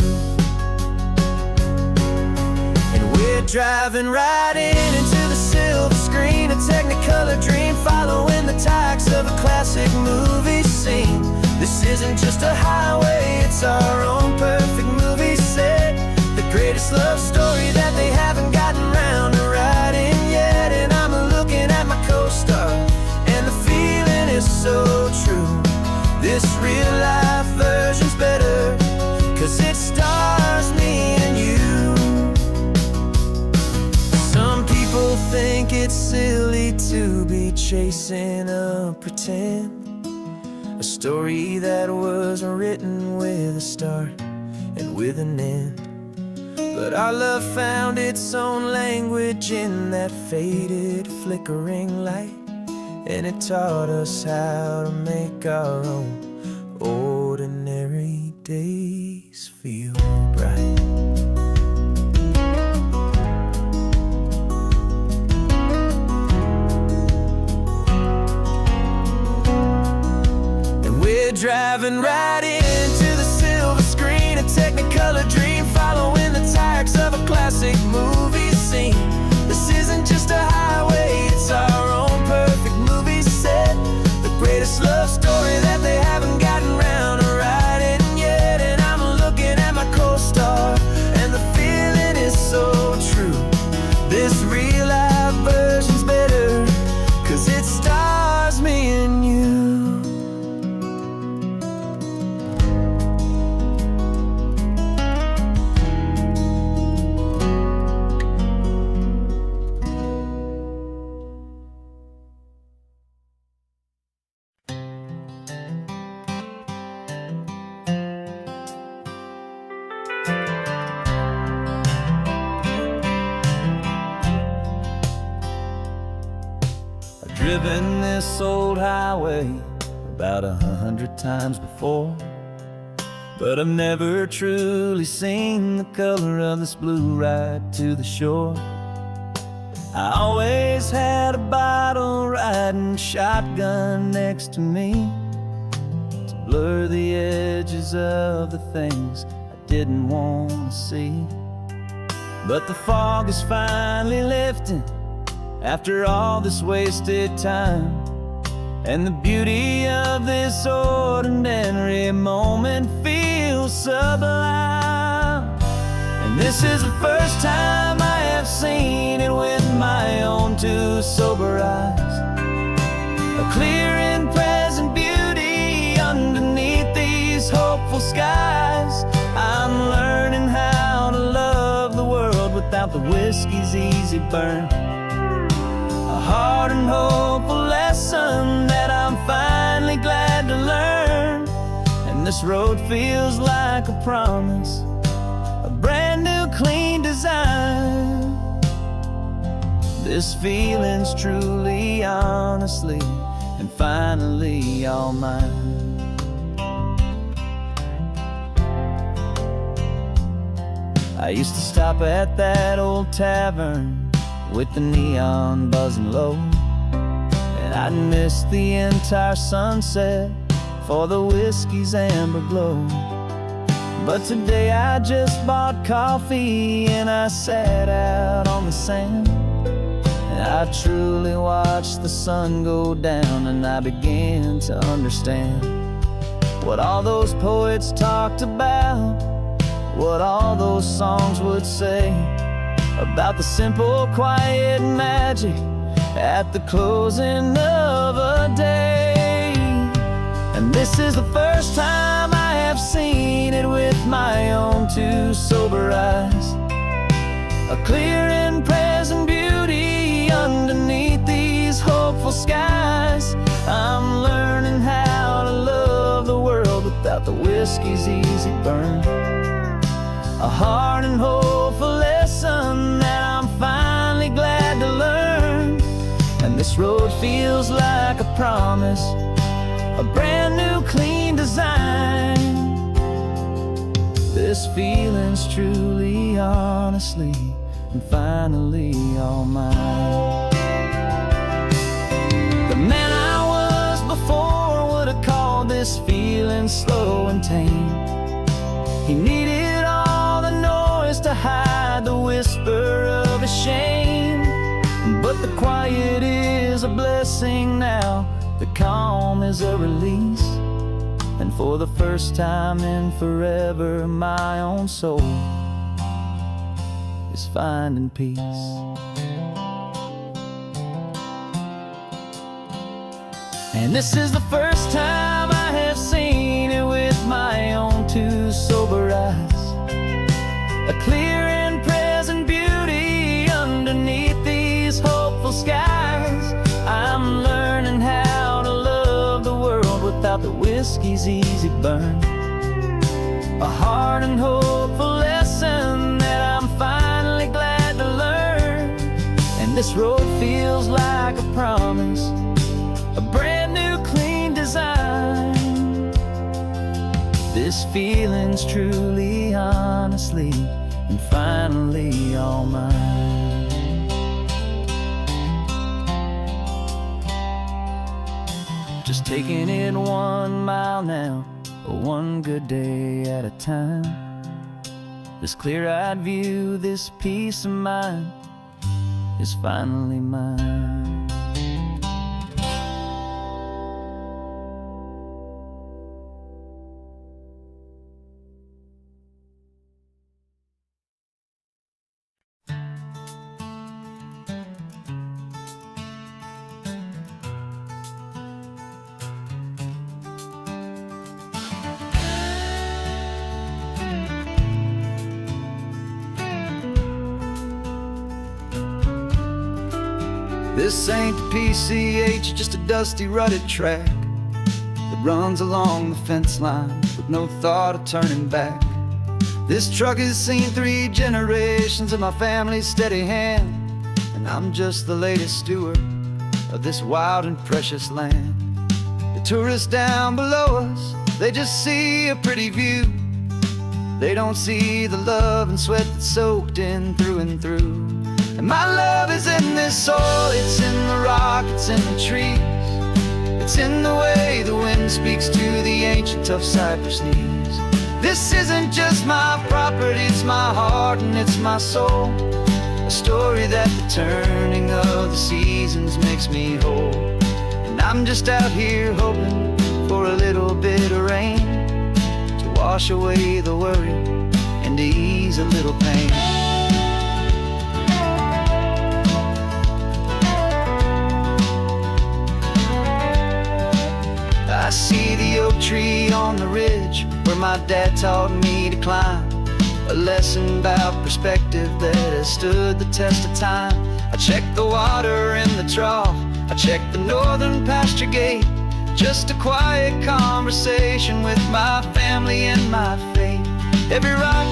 And we're driving right into the silver screen, a technicolor dream, following the tacks of a classic movie scene. This isn't just a highway, it's our own perfect movie set, the greatest love story that they haven't gotten round to writing yet. And I'm looking at my co-star, and the feeling is so true. This real life version's better, 'cause it stars me and you. Some people think it's silly to be chasing a pretend, a story that was written with a start and with an end. But our love found its own language in that faded, flickering light, and it taught us how to make our own ordinary days feel bright. And we're driving right into the silver screen, a Technicolor dream, following the tires of a classic movie scene. This isn't just a highway, it's our own perfect movie set, the greatest love story that they haven't gotten round to writing yet. And I'm looking at my co-star, and the feeling is so true. This real life version's better, 'cause it stars me and you. Driven this old highway about 100 times before, but I've never truly seen the color of this blue right to the shore. I always had a bottle riding shotgun next to me to blur the edges of the things I didn't want to see. But the fog is finally lifting after all this wasted time, and the beauty of this ordinary moment feels sublime. And this is the first time I have seen it with my own two sober eyes, a clear and present beauty underneath these hopeful skies. I'm learning how to love the world without the whiskey's easy burn, a hard and hopeful lesson that I'm finally glad to learn. And this road feels like a promise, a brand new clean design. This feeling's truly, honestly, and finally all mine. I used to stop at that old tavern with the neon buzzing low, and I'd miss the entire sunset for the whiskey's amber glow. But today I just bought coffee and I sat out on the sand, and I truly watched the sun go down, and I began to understand what all those poets talked about, what all those songs would say about the simple, quiet magic at the closing of a day. And this is the first time I have seen it with my own two sober eyes, a clear and present beauty underneath these hopeful skies. I'm learning how to love the world without the whiskey's easy burn, a hard and hopeful lesson that I'm finally glad to learn. And this road feels like a promise, a brand new clean design. This feeling's truly, honestly, and finally all mine. The man I was before would have called this feeling slow and tame. He needed all the noise to hide the whisper of his shame. But the quiet is a blessing now, the calm is a release, and for the first time in forever my own soul is finding peace. And this is the first time I have seen it with my own two sober eyes, a clear and present beauty underneath these hopeful skies. I'm learning how to love the world without the whiskey's easy burn, a hard and hopeful lesson that I'm This road feels like a promise, a brand new clean design. This feeling's truly, honestly, and finally all mine. Just taking it 1 mile now, one good day at a time. This clear-eyed view, this peace of mind is finally mine. This ain't the PCH, just a dusty, rutted track that runs along the fence line with no thought of turning back. This truck has seen 3 generations of my family's steady hand, and I'm just the latest steward of this wild and precious land. The tourists down below us, they just see a pretty view. They don't see the love and sweat that's soaked in through and through. And my love is in this soil, it's in the rock, it's in the trees. It's in the way the wind speaks to the ancient tough cypress knees. This isn't just my property, it's my heart and it's my soul. A story that the turning of the seasons makes me whole. And I'm just out here hoping for a little bit of rain to wash away the worry and to ease a little pain. I see the oak tree on the ridge where my dad taught me to climb. A lesson about perspective that has stood the test of time. I check the water in the trough, I check the northern pasture gate. Just a quiet conversation with my family and my faith. Every rock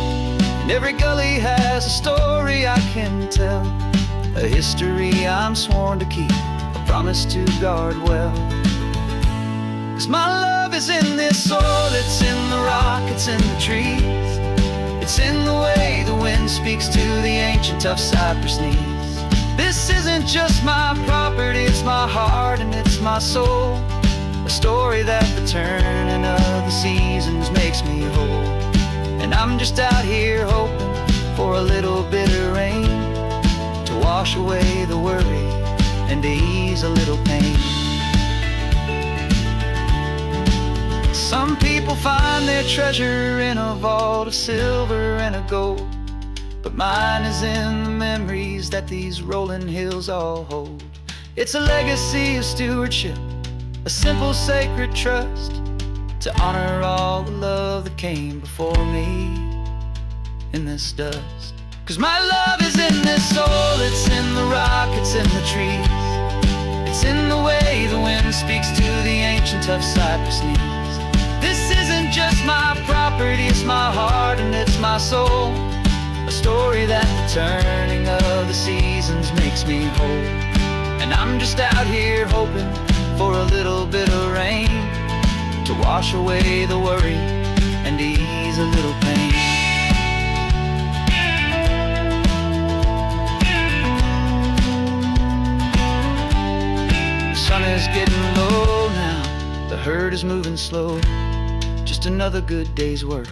and every gully has a story I can tell. A history I'm sworn to keep, a promise to guard well. 'Cause my love is in this soil, it's in the rock, it's in the trees. It's in the way the wind speaks to the ancient tough cypress knees. This isn't just my property, it's my heart and it's my soul. A story that the turning of the seasons makes me whole. And I'm just out here hoping for a little bit of rain to wash away the worry and to ease a little pain. Some people find their treasure in a vault of silver and of gold, but mine is in the memories that these rolling hills all hold. It's a legacy of stewardship, a simple sacred trust, to honor all the love that came before me in this dust. 'Cause my love is in this soul, it's in the rock, it's in the trees. It's in the way the wind speaks to the ancient tough cypress knees. This isn't just my property, it's my heart and it's my soul. A story that the turning of the seasons makes me whole. And I'm just out here hoping for a little bit of rain to wash away the worry and ease a little pain. The sun is getting low now, the herd is moving slow. Just another good day's work,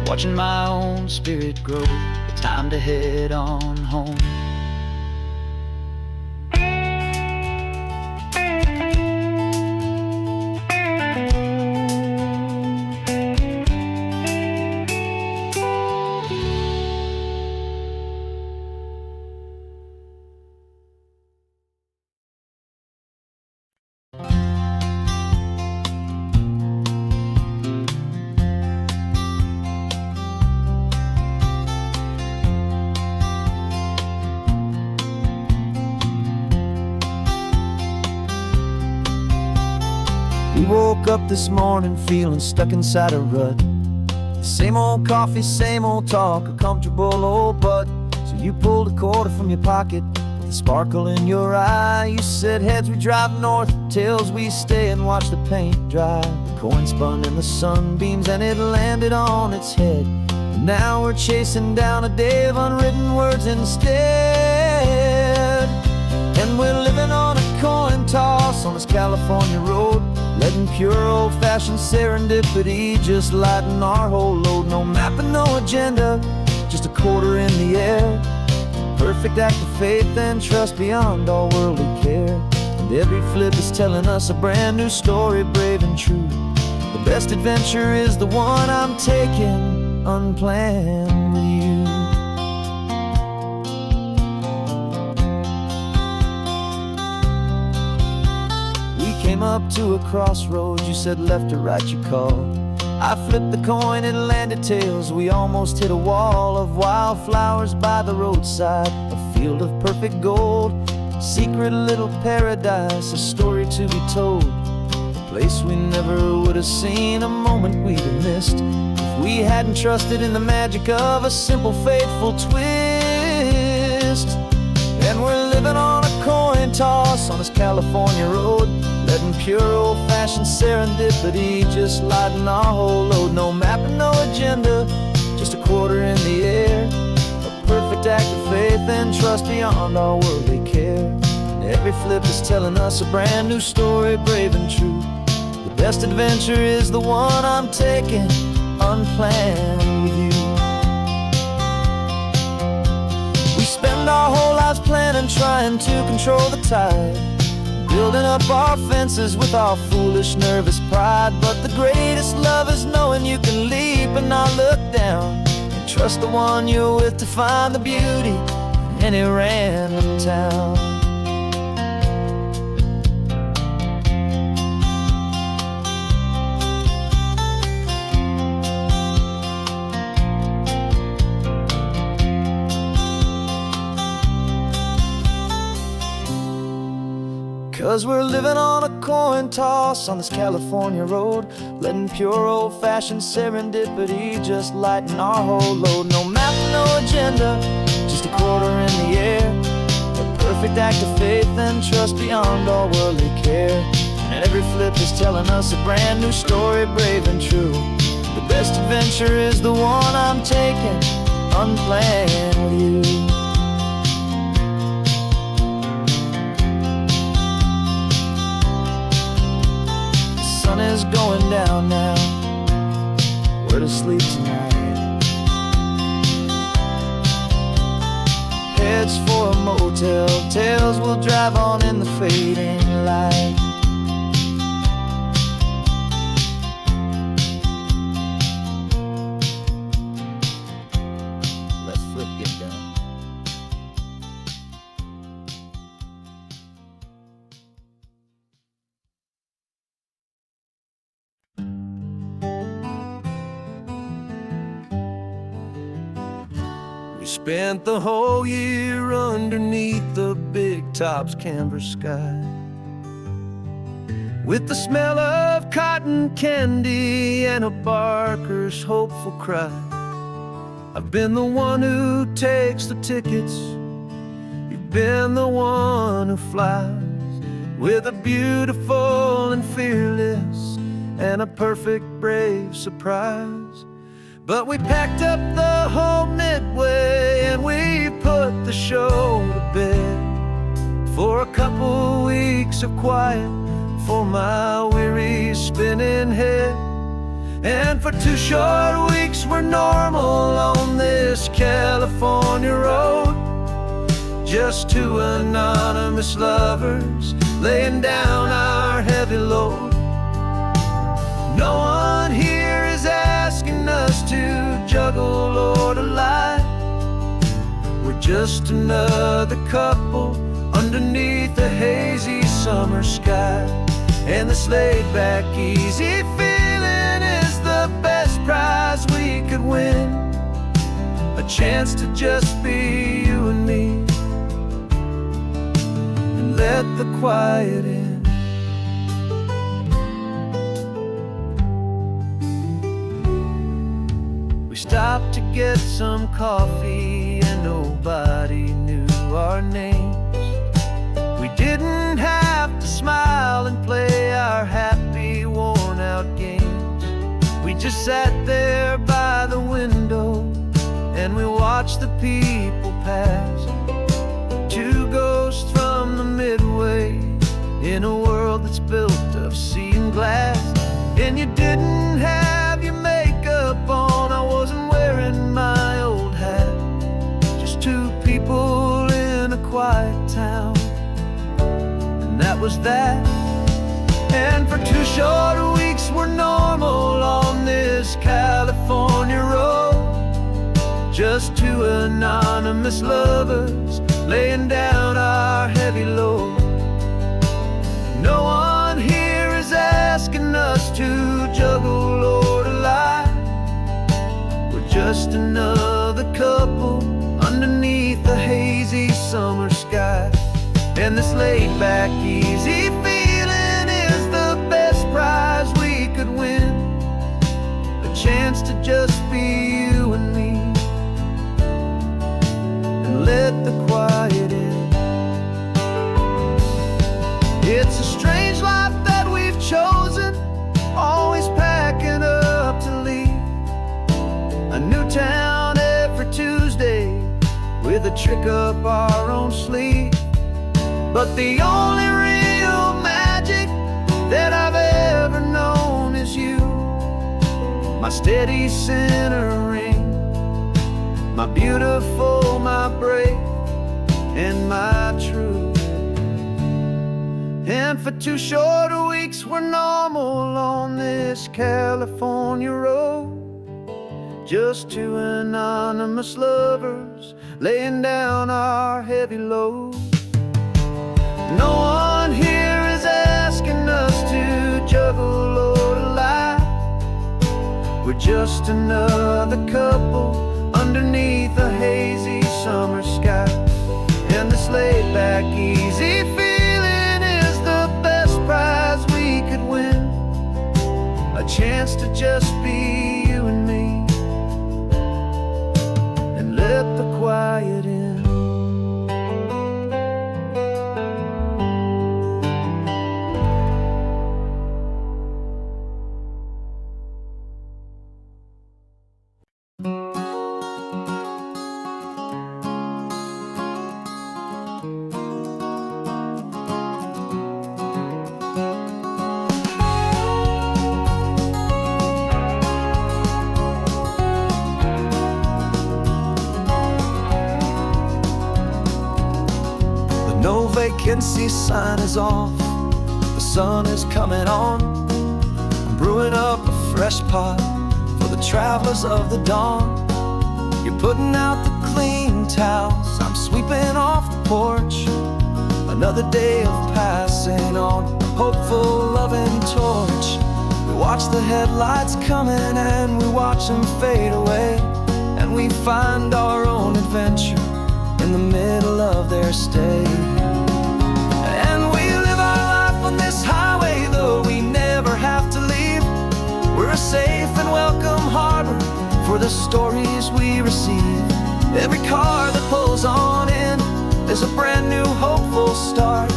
watching my own spirit grow. Time to head on home. We woke up this morning feeling stuck inside a rut. Same old coffee, same old talk, a comfortable old butt. So you pulled a quarter from your pocket, put the sparkle in your eye. You said heads we drive north, tails we stay and watch the paint dry. The coin spun in the sunbeams and it landed on its head. And now we're chasing down a day of unwritten words instead. And we're living on a coin toss on this California road, letting pure old-fashioned serendipity just lighten our whole load. No map and no agenda, just a quarter in the air. Perfect act of faith and trust beyond all worldly care. And every flip is telling us a brand new story, brave and true. The best adventure is the one I'm taking unplanned with you. Came up to a crossroads, you said left or right you called. I flipped the coin, it landed tails. We almost hit a wall of wildflowers by the roadside, a field of perfect gold, secret little paradise, a story to be told. A place we never would have seen, a moment we'd have missed if we hadn't trusted in the magic of a simple, faithful twist. And we're living on a coin toss on this California road, letting pure old-fashioned serendipity just lighten our whole load. No map and no agenda, just a quarter in the air. A perfect act of faith and trust beyond all worldly care. And every flip is telling us a brand new story, brave and true. The best adventure is the one I'm taking unplanned with you. We spend our whole lives planning, trying to control the tide, building up our fences with our foolish, nervous pride. But the greatest love is knowing you can leap and not look down, and trust the one you're with to find the beauty in any random town. 'Cause we're living on a coin toss on this California road, letting pure old-fashioned serendipity just lighten our whole load. No map, no agenda, just a quarter in the air. A perfect act of faith and trust beyond all worldly care. And every flip is telling us a brand new story, brave and true. The best adventure is the one I'm taking unplanned with you. The sun is going down now, we're to sleep tonight. Heads for a motel, tails will drive on in the fading light. Let's flip get down. We spent the whole year underneath the big top's canvas sky, with the smell of cotton candy and a barker's hopeful cry. I've been the one who takes the tickets, you've been the one who flies, with a beautiful and fearless and a perfect brave surprise. But we packed up the whole Midway and we put the show to bed, for a couple weeks of quiet for my weary spinning head. And for 2 short weeks we're normal on this California road, just 2 anonymous lovers laying down our heavy load. No one here is asking us to juggle or to lie. We're just another couple underneath a hazy summer sky. And this laid-back, easy feeling is the best prize we could win, a chance to just be you and me, and let the quiet in. We stopped to get some coffee and nobody knew our names. didn't have to smile and play our happy, worn-out games. We just sat there by the window and we watched the people pass. Two ghosts from the Midway in a world that's built of sea and glass. And you didn't have your makeup on, I wasn't wearing my old hat. Just two people in a quiet town, and that was that. And for 2 short weeks we're normal on this California road. Just two anonymous lovers laying down our heavy load. No one here is asking us to juggle or to lie. We're just another couple underneath the hazy summer sky. And this laid-back, easy feeling is the best prize we could win. A chance to just be you and me, and let the quiet in. It's a strange life that we've chosen, always packing up to leave. A new town every Tuesday with a trick up our own sleeve. But the only real magic that I've ever known is you, my steady centering, my beautiful, my brave, and my true. And for 2 short weeks we're normal on this California road. Just two anonymous lovers laying down our heavy load. No one here is asking us to juggle or to lie. We're just another couple underneath a hazy summer sky. And this laid-back, easy feeling is the best prize we could win. A chance to just be you and me, and let the quiet in. No vacancy sign is off, the sun is coming on. I'm brewing up a fresh pot for the travelers of the dawn. You're putting out the clean towels, I'm sweeping off the porch. Another day of passing on, a hopeful, loving torch. We watch the headlights coming and we watch them fade away, and we find our own adventure in the middle of their stay. And we live our life on this highway, though we never have to leave. We're a safe and welcome harbor for the stories we receive. Every car that pulls on in is a brand new hopeful start.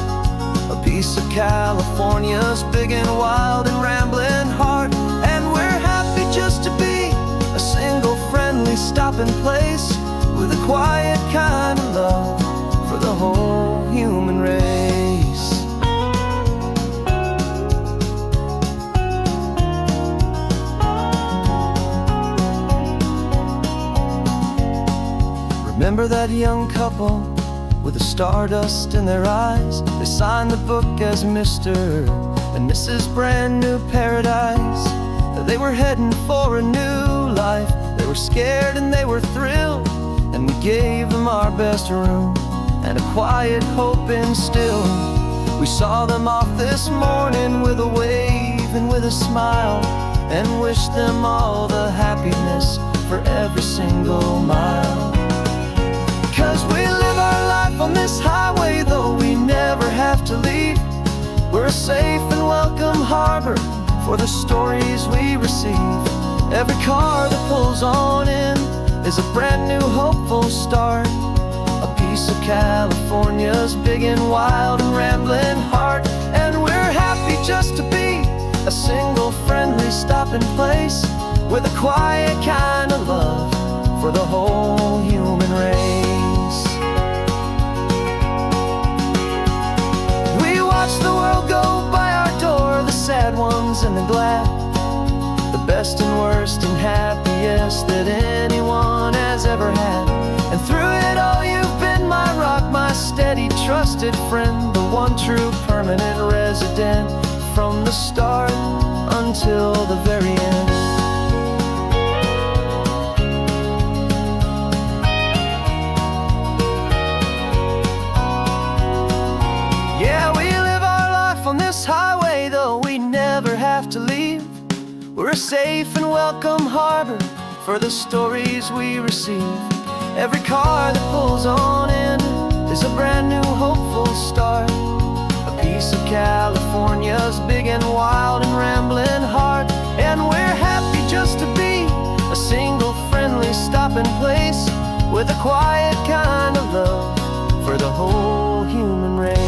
A piece of California's big and wild and rambling heart. And we're happy just to be a single friendly stopping place, with a quiet kind of love for the whole human race. Remember that young couple with the stardust in their eyes? They signed the book as Mr. and Mrs. Brand New Paradise. They were heading for a new life. They were scared and they were thrilled, and we gave them our best room and a quiet hope instilled. We saw them off this morning with a wave and with a smile, and wished them all the happiness for every single mile. 'Cause we live our life on this highway, though we never have to leave. We're a safe and welcome harbor for the stories we receive. Every car that pulls on in is a brand new hopeful start, a piece piece of California's big and wild and rambling heart. And we're happy just to be a single friendly stopping place with a quiet kind of love for the whole human race. We watch the world go by our door, the sad ones and the glad, the best and worst and happiest that anyone has ever had. And through it all you've been my rock, my steady trusted friend, the one true permanent resident from the start until the very end. Yeah, we live our life on this highway, though we never have to leave. We're a safe and welcome harbor for the stories we receive. Every car that pulls on in is a brand new hopeful start, a piece of California's big and wild and rambling heart. And we're happy just to be a single friendly stopping place with a quiet kind of love for the whole human race.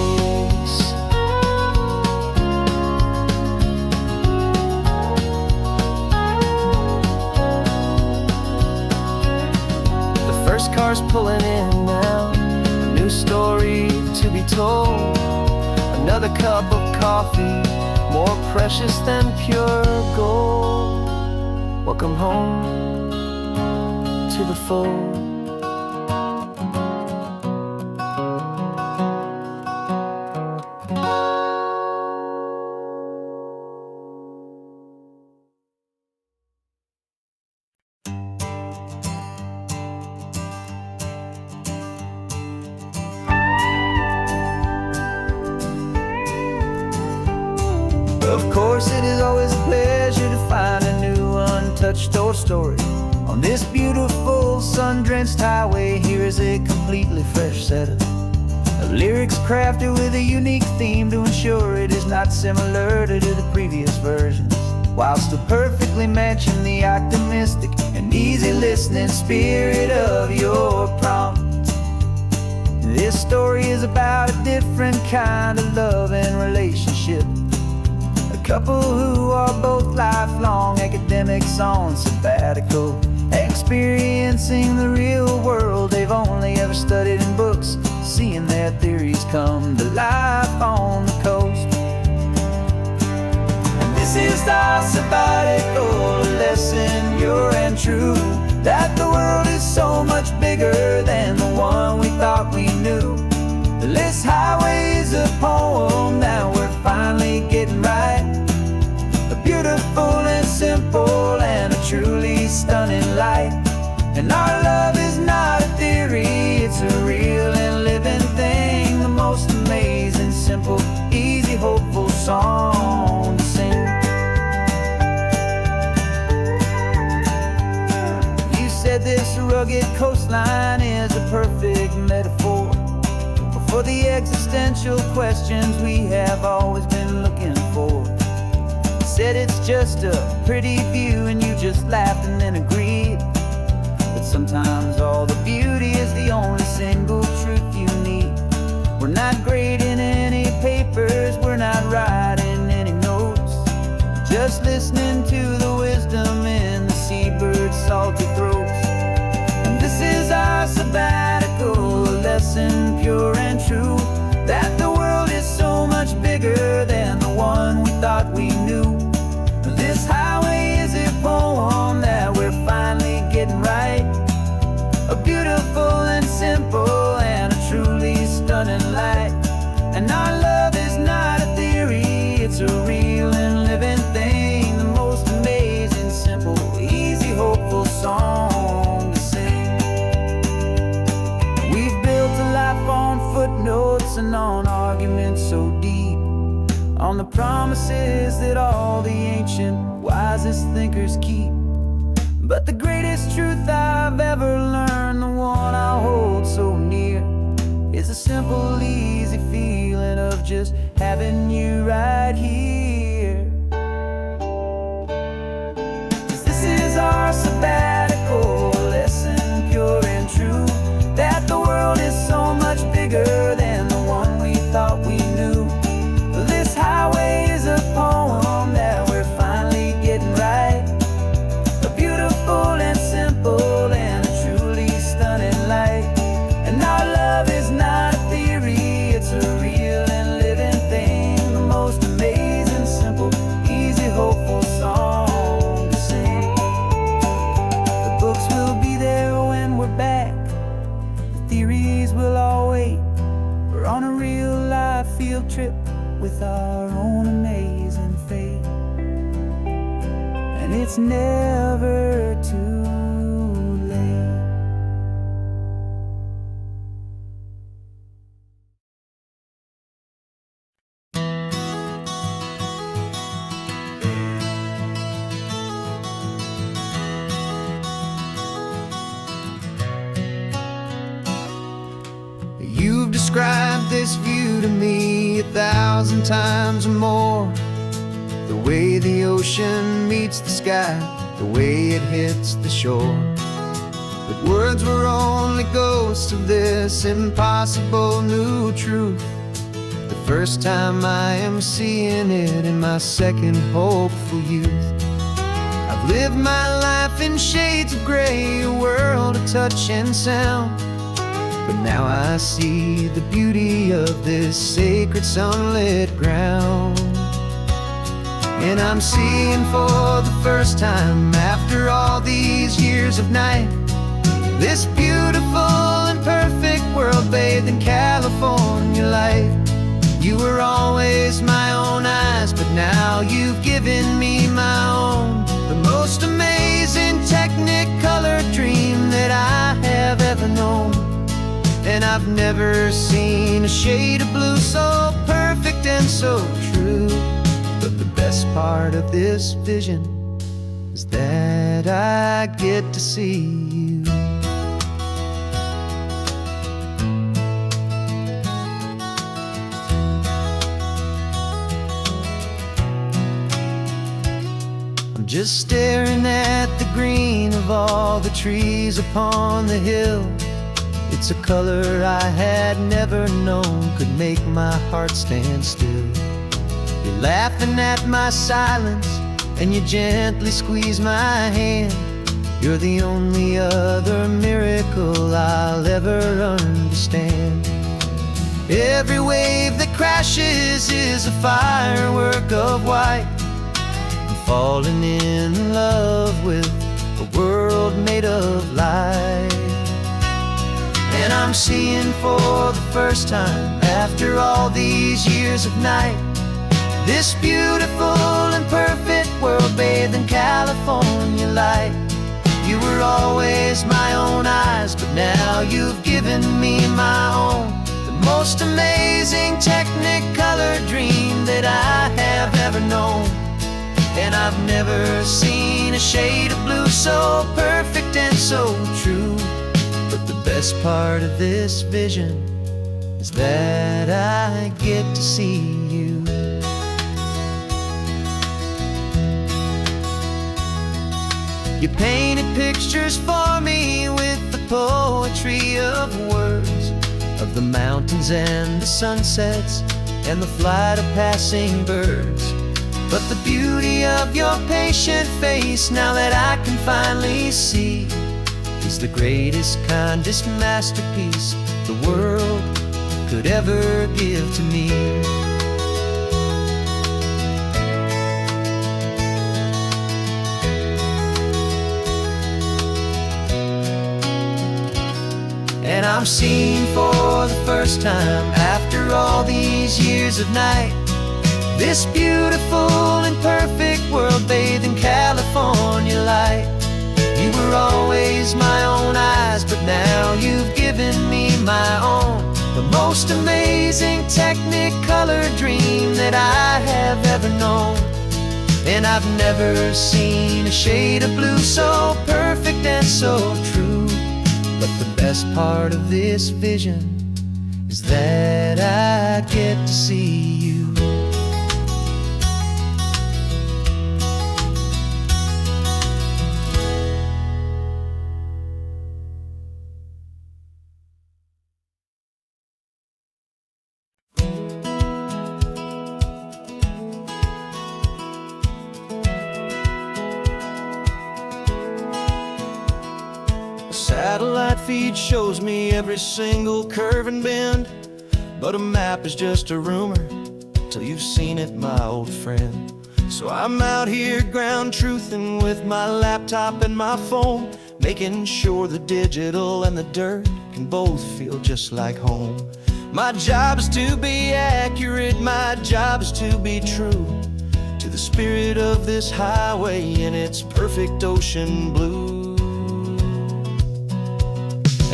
First car's pulling in now, a new story to be told. Another cup of coffee, more precious than pure gold. Welcome home to the fold. Of course, it is always a pleasure to find a new untouched old story. On this beautiful sun-drenched highway, here is a completely fresh set of lyrics crafted with a unique theme to ensure it is not similar to the previous versions, while still perfectly matching the optimistic and easy listening spirit of your prompt. This story is about a different kind of love and relationship. A couple who are both lifelong academics on sabbatical, experiencing the real world they've only ever studied in books, seeing their theories come to life on the coast. And this is our sabbatical lesson, pure and true, that the world is so much bigger than the one we thought we knew. This highway is a poem that we're finally getting right, a beautiful and simple and a truly stunning light. And our love is not a theory, it's a real and living thing, the most amazing, simple, easy, hopeful song to sing. You said this rugged coastline is a perfect metaphor for the existential questions we have always been looking for. Said it's just a pretty view and you just laughed and then agreed. But sometimes all the beauty is the only single truth you need. We're not grading any papers, we're not writing any notes, just listening to the wisdom in the seabird's salty throats. And this is our sabbatical lesson, pure and true, that the world is so much bigger than the one we thought we knew. This highway is a poem that we're finally getting right, a beautiful and simple and a truly stunning light. And our love is not a theory, it's a real and living thing, the most amazing, simple, easy, hopeful song to sing. We've built a life on footnotes and on arguments so deep, on the promises that all the ancient, wisest thinkers keep. But the greatest truth I've ever learned, the one I hold so near, is a simple, easy feeling of just having you right here. 'Cause this is our sabbatical lesson, pure and true, that the world is so much trip with our own amazing fate. And it's never too late. You've described this view to me 1,000 times or more. The way the ocean meets the sky, the way it hits the shore. But words were only ghosts of this impossible new truth. The first time I am seeing it in my second hopeful youth. I've lived my life in shades of gray, a world of touch and sound. But now I see the beauty of this sacred sunlit ground. And I'm seeing for the first time, after all these years of night, this beautiful and perfect world bathed in California light. You were always my own eyes, but now you've given me my own. The most amazing technicolor dream that I have ever known. And I've never seen a shade of blue so perfect and so true. But the best part of this vision is that I get to see you. I'm just staring at the green of all the trees upon the hill. It's a color I had never known could make my heart stand still. You're laughing at my silence, and you gently squeeze my hand. You're the only other miracle I'll ever understand. Every wave that crashes is a firework of white. I'm falling in love with a world made of light. And I'm seeing for the first time, after all these years of night, this beautiful and perfect world bathed in California light. You were always my own eyes, but now you've given me my own. The most amazing technicolor dream that I have ever known. And I've never seen a shade of blue so perfect and so true. But the best part of this vision is that I get to see you. You painted pictures for me with the poetry of words, of the mountains and the sunsets and the flight of passing birds. But the beauty of your patient face, now that I can finally see, is the greatest, kindest masterpiece the world could ever give to me. And I'm seeing for the first time, after all these years of night, this beautiful and perfect world bathed in California light. You were always my own eyes, but now you've given me my own. The most amazing technicolor dream that I have ever known. And I've never seen a shade of blue so perfect and so true. But the best part of this vision is that I get to see you. Satellite feed shows me every single curve and bend, but a map is just a rumor till you've seen it, my old friend. So I'm out here ground truthing with my laptop and my phone, making sure the digital and the dirt can both feel just like home. My job is to be accurate, my job is to be true to the spirit of this highway in its perfect ocean blue.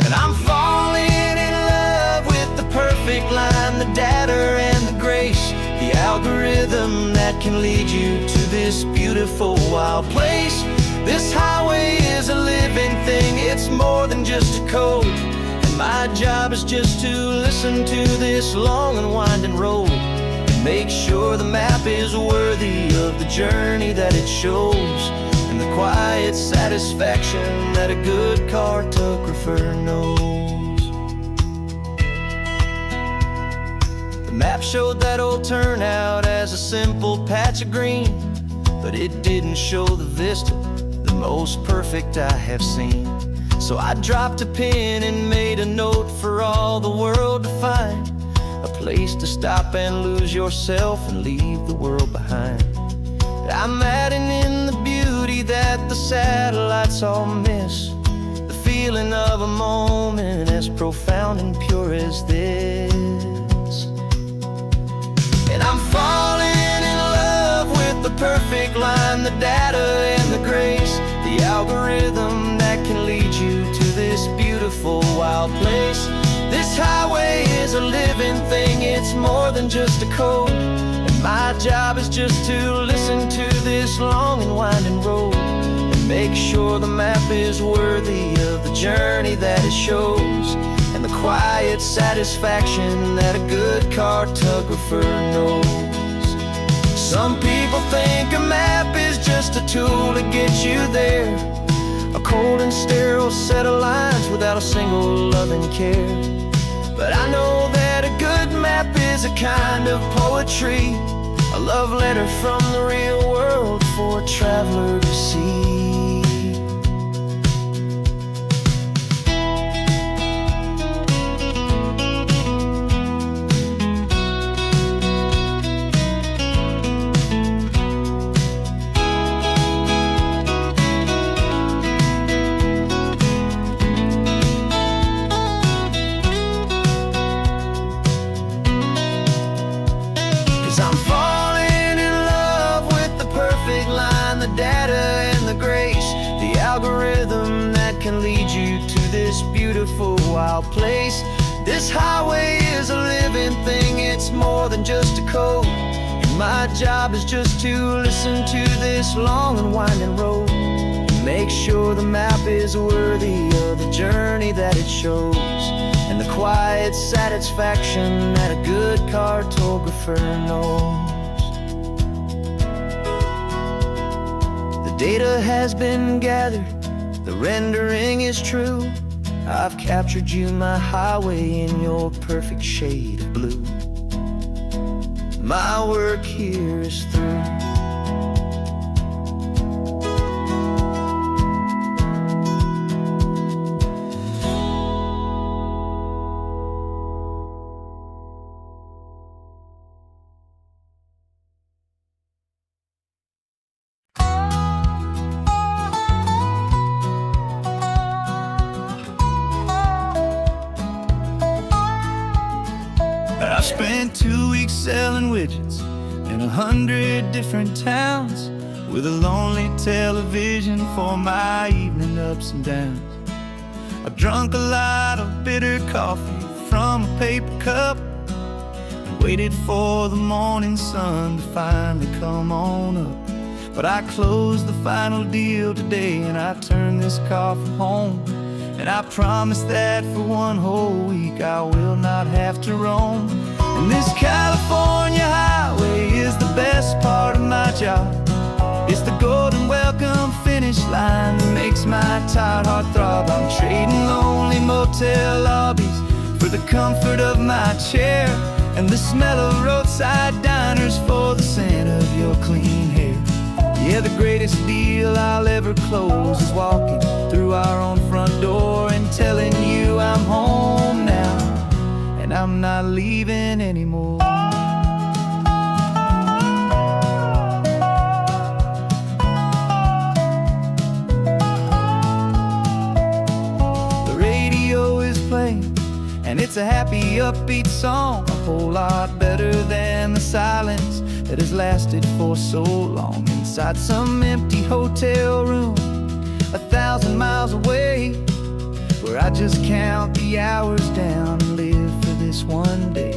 And I'm falling in love with the perfect line, the data and the grace, the algorithm that can lead you to this beautiful wild place. This highway is a living thing, it's more than just a code. And my job is just to listen to this long and winding road and make sure the map is worthy of the journey that it shows, and the quiet satisfaction that a good cartographer knows. The map showed that old turnout as a simple patch of green, but it didn't show the vista, the most perfect I have seen. So I dropped a pin and made a note for all the world to find, a place to stop and lose yourself and leave the world behind. I'm adding in the beauty that the satellites all miss, the feeling of a moment as profound and pure as this. And I'm falling in love with the perfect line, the data and the grace, the algorithm that can lead you to this beautiful wild place. This highway is a living thing, it's more than just a code. And my job is just to listen to this long and winding road and make sure the map is worthy of the journey that it shows, and the quiet satisfaction that a good cartographer knows. Some people think a map is just a tool to get you there, a cold and sterile set of lines without a single loving care. But I know that a good map is a kind of poetry, a love letter from the real world for a traveler to see. 'Cause I'm falling in love with the perfect line, the data and the grace, the algorithm that can lead you to this beautiful wild place. This highway is a living thing, it's more than just a code. And my job is just to listen to this long and winding road and make sure the map is worthy of the journey that it shows, and the quiet satisfaction that a good cartographer knows. The data has been gathered, the rendering is true. I've captured you, my highway, in your perfect shade of blue. My work here is through. I spent 2 weeks selling widgets in 100 different towns, with a lonely television for my evening ups and downs. I've drunk a lot of bitter coffee from a paper cup and waited for the morning sun to finally come on up. But I closed the final deal today and I turned this car from home. And I promise that for one whole week I will not have to roam. And this California highway is the best part of my job. It's the golden welcome finish line that makes my tired heart throb. I'm trading lonely motel lobbies for the comfort of my chair, and the smell of roadside diners for the scent of your clean hair. Yeah, the greatest deal I'll ever close is walking through our own front door and telling you I'm home now, and I'm not leaving anymore. The radio is playing And it's a happy, upbeat song, a whole lot better than the silence that has lasted for so long. Inside some empty hotel room 1,000 miles away, where I just count the hours down and live for this one day.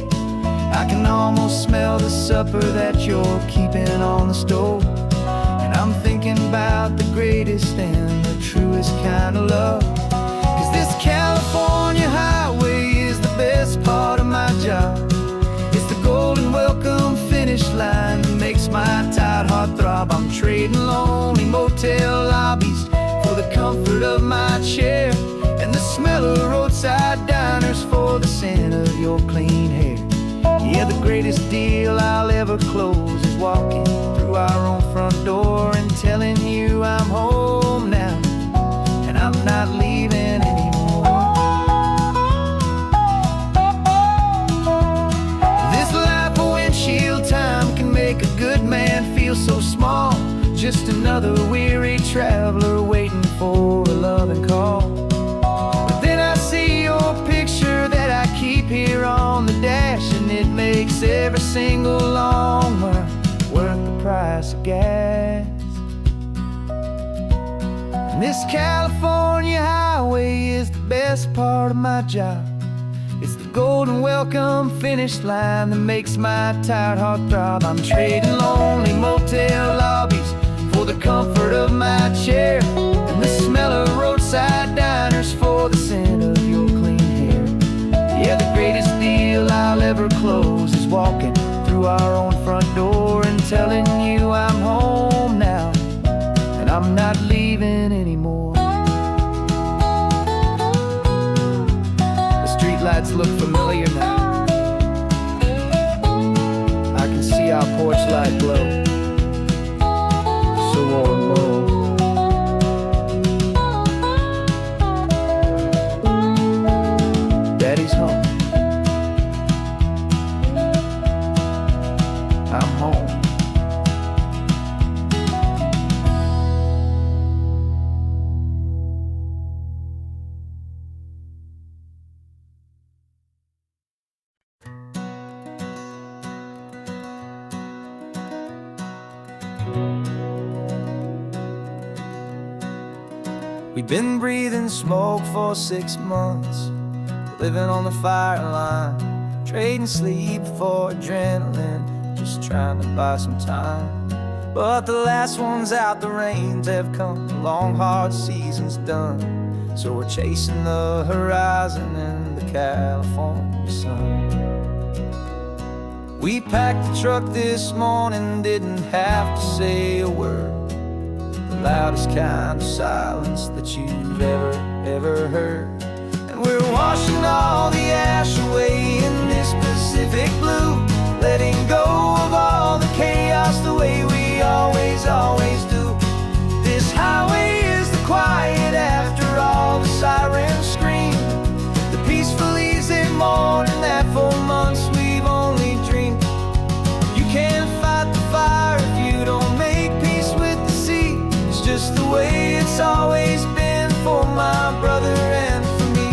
I can almost smell the supper that you're keeping on the stove, and I'm thinking about the greatest and the truest kind of love. 'Cause this California highway is the best part of my job. It's the golden welcome finish line that makes my tired heart throb. I'm trading lonely motel lobbies for the comfort of my chair, and the smell of roadside diners for the scent of your clean hair. Yeah, the greatest deal I'll ever close is walking through our own front door and telling you I'm home now, and I'm not leaving anymore. This life of windshield time can make a good man feel so small, just another weary traveler waiting for a loving call. But then I see your picture that I keep here on the dash, and it makes every single long mile worth the price of gas. And this California highway is the best part of my job. It's the golden welcome finish line that makes my tired heart throb. I'm trading lonely motel lobbies for the comfort of my chair, and the smell of roadside diners for the scent of your clean hair. Yeah, the greatest deal I'll ever close is walking through our own front door and telling you I'm home now, and I'm not leaving anymore. The streetlights look familiar now. I can see our porch light glow, so warm, low. Daddy's home. I'm home. We've been breathing smoke for 6 months, living on the fire line, trading sleep for adrenaline, just trying to buy some time. But the last one's out, the rains have come, the long hard season's done, so we're chasing the horizon in the California sun. We packed the truck this morning, didn't have to say a word, the loudest kind of silence that you've ever heard. And we're washing all the ash away in this Pacific blue, letting go of all the chaos the way we always do. This highway is the quiet after all the sirens scream, the peaceful easy morning that for months we've only dreamed. You can't fight the fire if you don't make peace with the sea. It's just the way it's always been for my brother and for me.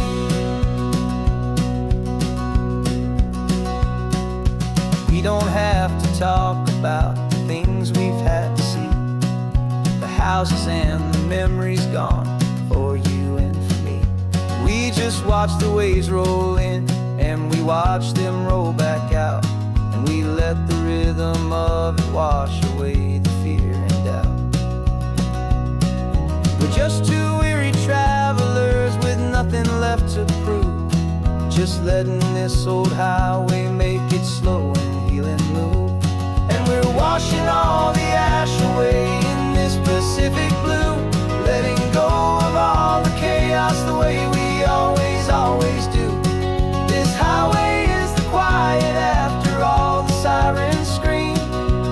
We don't have to talk about the things we've had to see, the houses and the memories gone for you and for me. We just watch the waves roll in, and we watch them roll back out, and we let the rhythm of it wash away the fear and doubt. We're just two weary travelers with nothing left to prove, just letting this old highway make it slow and healing move. And we're washing all the ash away in this Pacific blue, letting go of all the chaos the way we always do. This highway is the quiet after all the sirens scream,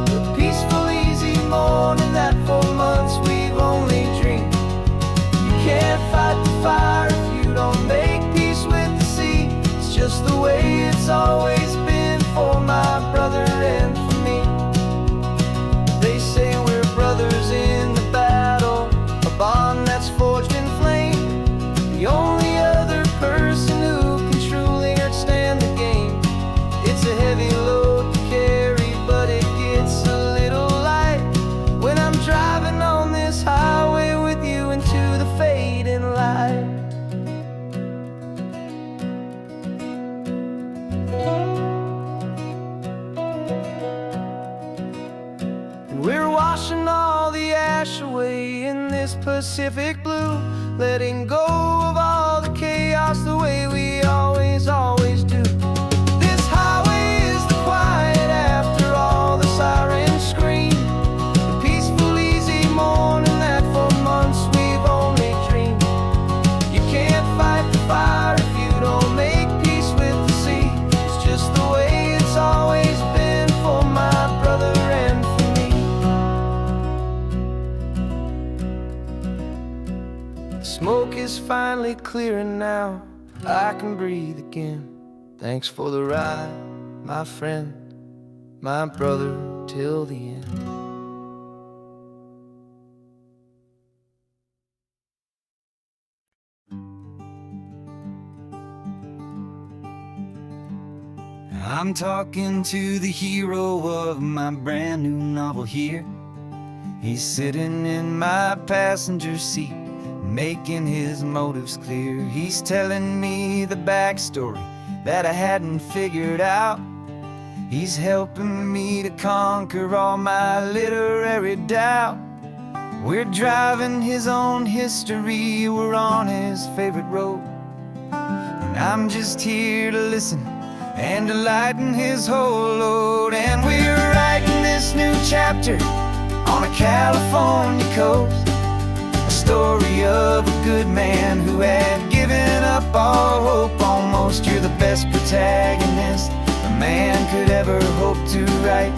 the peaceful easy morning that for months we've only dreamed. You can't fight the fire if you don't make peace with the sea. It's just the way it's always been for my brother and for me. They say we're brothers in the battle, Pacific blue, letting go of all the chaos the way we always do. This highway is the quiet after all the sirens scream, the peaceful, easy morning that for months we've only dreamed. You can't fight the fire if you don't make peace with the sea. It's just the way it's always been for my brother and for me. The smoke is finally clearing now, I can breathe again. Thanks for the ride, my friend, my brother, till the end. I'm talking to the hero of my brand new novel here. He's sitting in my passenger seat, making his motives clear. He's telling me the backstory that I hadn't figured out. He's helping me to conquer all my literary doubt. We're driving his own history, we're on his favorite road, and I'm just here to listen and to lighten his whole load. And we're writing this new chapter on a California coast, a story of a good man who had given up all hope almost. You're the best protagonist a man could ever hope to write.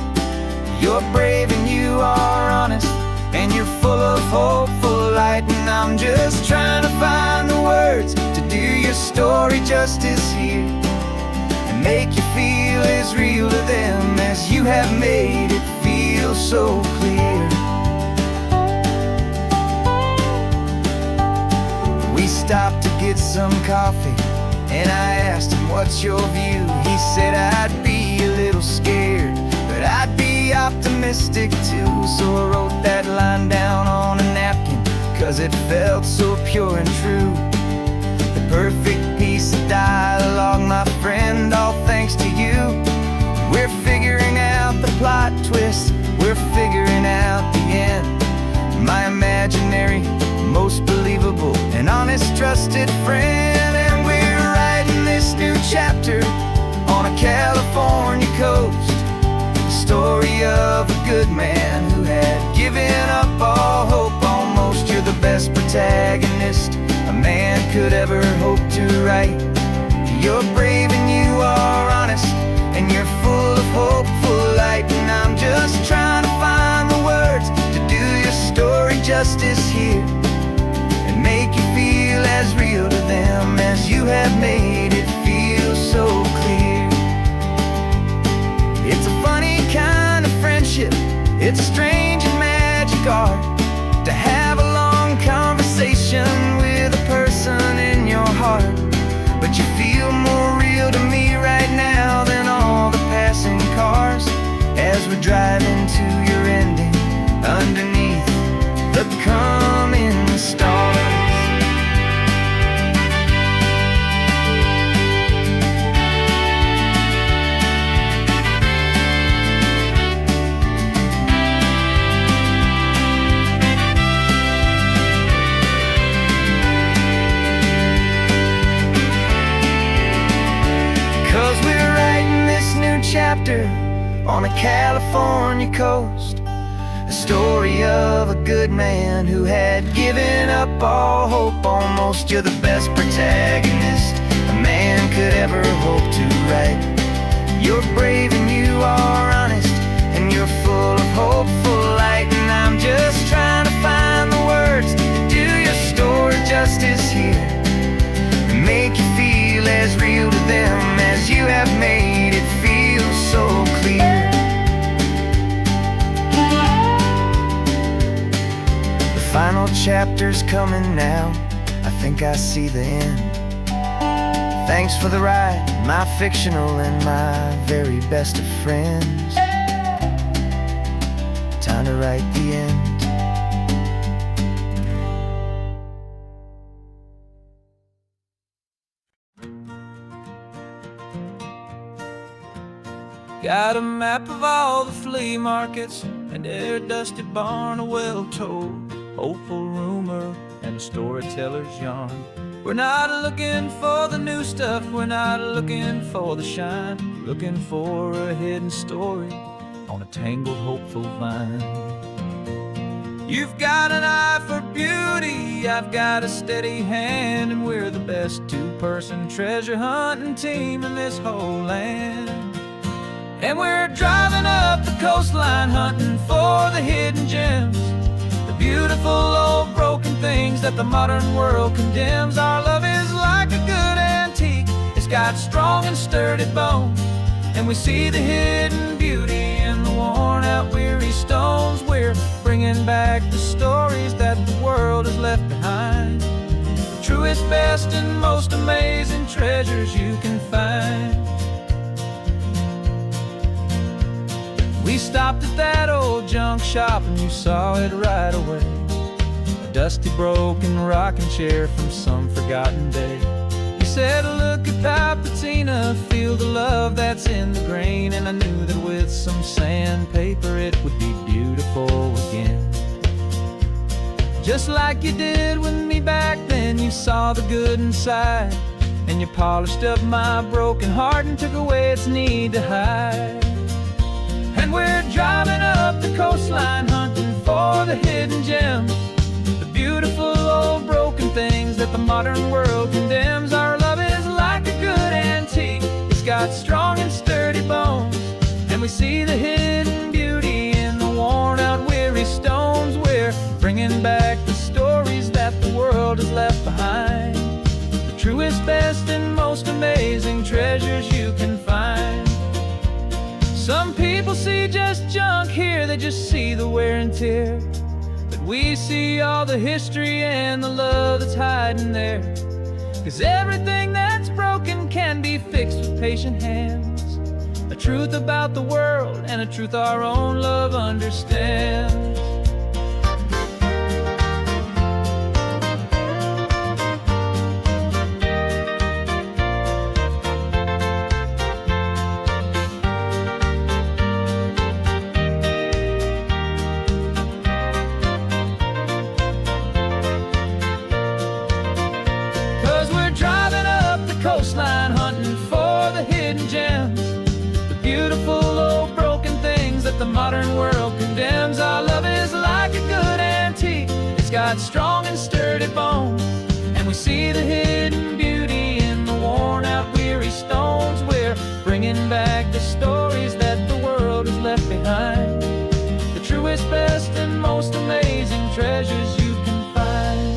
You're brave and you are honest, and you're full of hopeful light. And I'm just trying to find the words to do your story justice here, make you feel as real to them as you have made it feel so clear. We stopped to get some coffee, and I asked him, what's your view? He said, I'd be a little scared, but I'd be optimistic too. So I wrote that line down on a napkin, 'cause it felt so pure and true. The perfect piece of dialogue, my friend, all thanks to you. We're figuring out the plot twist, we're figuring out the end. My imaginary, most believable and honest trusted friend. And we're writing this new chapter on a California coast, the story of a good man who had given up all hope almost. You're the best protagonist a man could ever hope to write. You're brave and you are honest, and you're full of hopeful light. And I'm just trying to find the words to do your story justice here, and make you feel as real to them as you have made it feel so clear. It's a funny kind of friendship, it's strange and magic art to have a long conversation with a person in your heart. But you feel more real to me right now than all the passing cars, as we're driving to your ending underneath the coming stars. Chapter on a California coast, a story of a good man who had given up all hope almost. You're the best protagonist a man could ever hope to write. You're brave and you are honest, and you're full of hopeful light. And I'm just trying to find the words to do your story justice here, and make you feel as real to them as you have made it feel so clear. The final chapter's coming now, I think I see the end. Thanks for the ride, my fictional and my very best of friends. Time to write the end. Got a map of all the flea markets and their dusty barn well told. hopeful rumor and a storyteller's yarn. We're not looking for the new stuff, we're not looking for the shine, looking for a hidden story on a tangled hopeful vine. You've got an eye for beauty, I've got a steady hand, and we're the best two-person treasure hunting team in this whole land. And we're driving up the coastline hunting for the hidden gems, the beautiful old broken things that the modern world condemns. Our love is like a good antique, it's got strong and sturdy bones, and we see the hidden beauty in the worn out weary stones. We're bringing back the stories that the world has left behind, the truest, best, and most amazing treasures you can find. We stopped at that old junk shop and you saw it right away, a dusty broken rocking chair from some forgotten day. You said, look at that patina, feel the love that's in the grain, and I knew that with some sandpaper it would be beautiful again. Just like you did with me back then, you saw the good inside, and you polished up my broken heart and took away its need to hide. And we're driving up the coastline hunting for the hidden gems, the beautiful old broken things that the modern world condemns. Our love is like a good antique, it's got strong and sturdy bones, and we see the hidden beauty in the worn out weary stones. We're bringing back the stories that the world has left behind, the truest, best, and most amazing treasures you can find. Some people see just junk here, they just see the wear and tear, but we see all the history and the love that's hiding there. 'Cause everything that's broken can be fixed with patient hands, a truth about the world and a truth our own love understands. Coastline hunting for the hidden gems, the beautiful old broken things that the modern world condemns. Our love is like a good antique, it's got strong and sturdy bones, and we see the hidden beauty in the worn out weary stones. We're bringing back the stories that the world has left behind, the truest, best, and most amazing treasures you can find.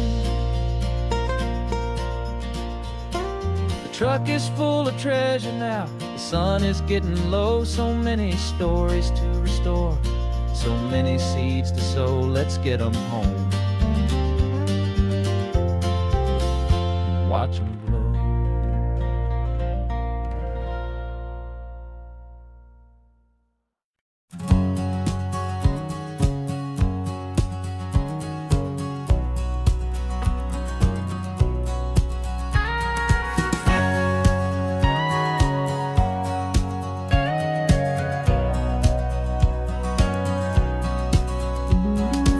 The truck is full of treasure now, the sun is getting low, so many stories to restore, so many seeds to sow. Let's get them home, watch them grow.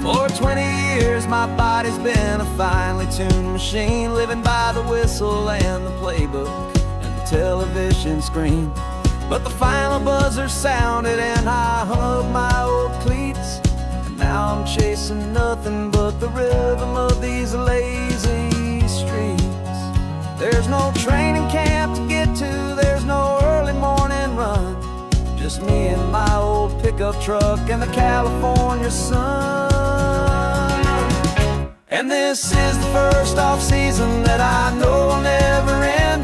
For 20 years my body's been a finely tuned machine, living by the whistle and the playbook and the television screen. But the final buzzer sounded and I hung up my old cleats, and now I'm chasing nothing but the rhythm of these lazy streets. There's no training camp to get to, there's no early morning run, just me and my old pickup truck and the California sun. And this is the first off-season that I know will never end,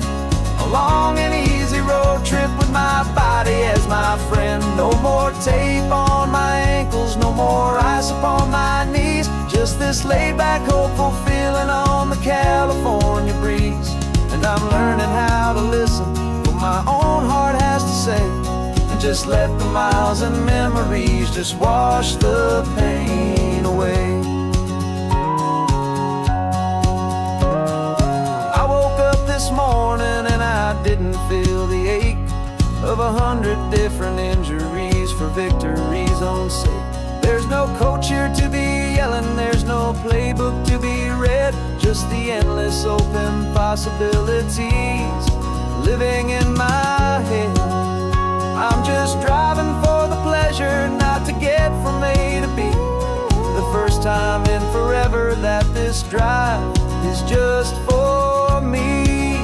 a long and easy road trip with my body as my friend. No more tape on my ankles, no more ice upon my knees, just this laid-back, hopeful feeling on the California breeze. And I'm learning how to listen to what my own heart has to say, and just let the miles and memories just wash the pain away. I woke up this morning and I didn't feel the ache of 100 different injuries for victory's own sake. There's no coach here to be yelling, there's no playbook to be read, just the endless open possibilities living in my head. I'm just driving for the pleasure, not to get from A to B. The first time in forever that this drive is just for me.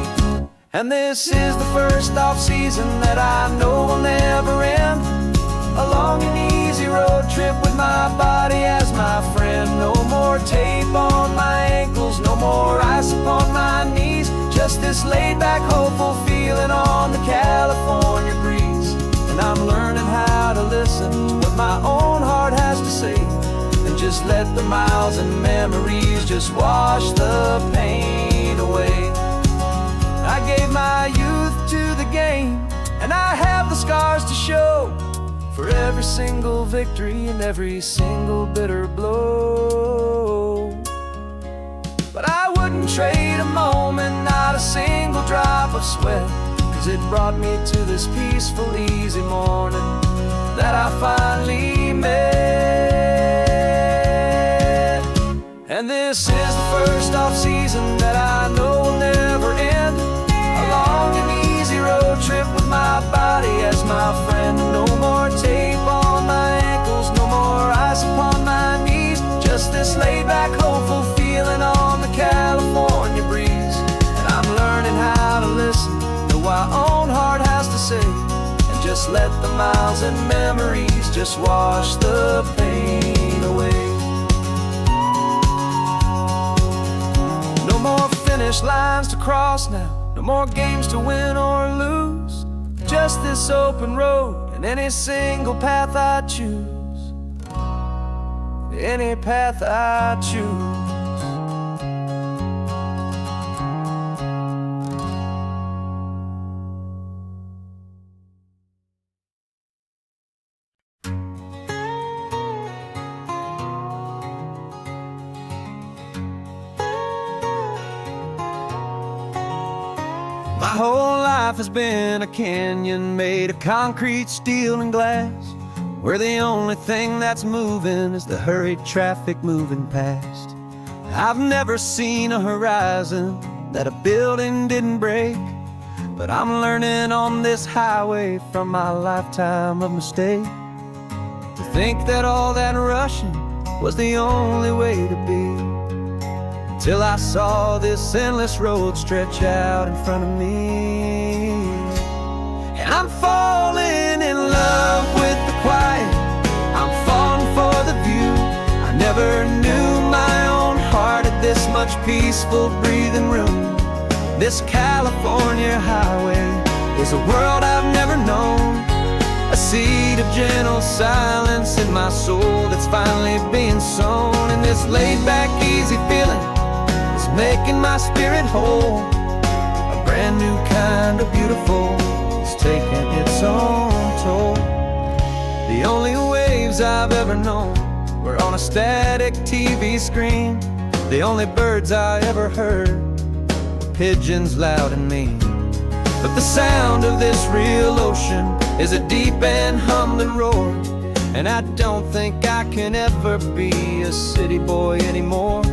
And this is the first off-season that I know will never end. A long and easy road trip with my body as my friend. No more tape on my ankles, no more ice upon my knees. Just this laid-back, hopeful feeling on the California breeze. And I'm learning how to listen to what my own heart has to say, and just let the miles and memories just wash the pain away. I gave my youth to the game, and I have the scars to show for every single victory and every single bitter blow. But I wouldn't trade a moment, not a single drop of sweat, 'cause it brought me to this peaceful, easy morning that I finally met. And this is the first off-season that I know will never end. A long and easy road trip with my body as my friend. No more tape on my ankles, no more ice upon my knees. Just this laid-back, hopeful feeling on the California breeze. And I'm learning how to listen to what my own heart has to say, and just let the miles and memories just wash the pain away. No more finish lines to cross now, no more games to win or lose. Just this open road and any single path I choose. Any path I choose. My whole life has been a canyon made of concrete, steel, and glass, where the only thing that's moving is the hurried traffic moving past. I've never seen a horizon that a building didn't break, but I'm learning on this highway from my lifetime of mistake to think that all that rushing was the only way to be. Till I saw this endless road stretch out in front of me. And I'm falling in love with the quiet, I'm falling for the view. I never knew my own heart had this much peaceful breathing room. This California highway is a world I've never known, a seed of gentle silence in my soul that's finally being sown. And this laid-back, easy feeling making my spirit whole. A brand new kind of beautiful is taking its own toll. The only waves I've ever known were on a static TV screen. The only birds I ever heard were pigeons loud and mean. But the sound of this real ocean is a deep and humbling roar, and I don't think I can ever be a city boy anymore.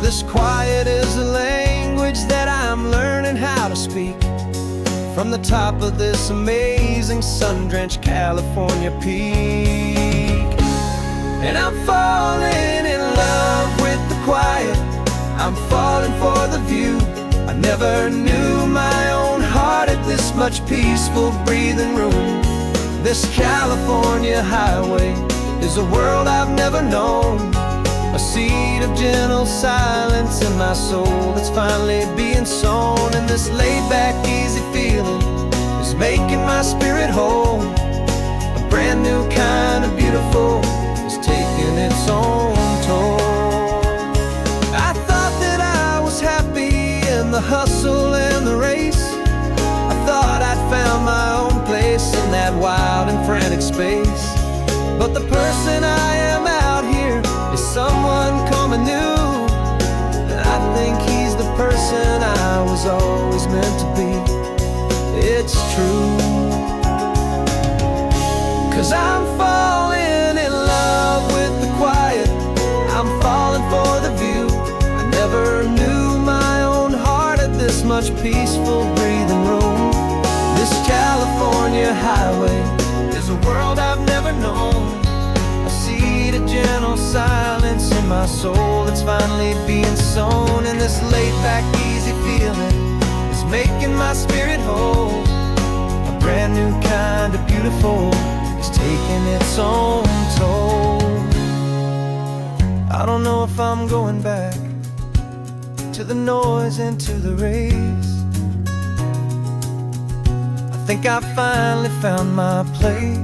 This quiet is a language that I'm learning how to speak from the top of this amazing sun-drenched California peak. And I'm falling in love with the quiet, I'm falling for the view. I never knew my own heart had this much peaceful breathing room. This California highway is a world I've never known, a seed of gentle silence in my soul that's finally being sown. And this laid-back, easy feeling is making my spirit whole. A brand new kind of beautiful is taking its own toll. I thought that I was happy in the hustle and the race. I thought I'd found my own place in that wild and frantic space. But the person I am out here is someone coming new, and I think he's the person I was always meant to be. It's true, 'cause I'm falling in love much peaceful breathing room. This California highway is a world I've never known. I see the gentle silence in my soul that's finally being sown. And this laid-back, easy feeling is making my spirit whole. A brand new kind of beautiful is taking its own toll. I don't know if I'm going back to the noise and to the race. I think I finally found my place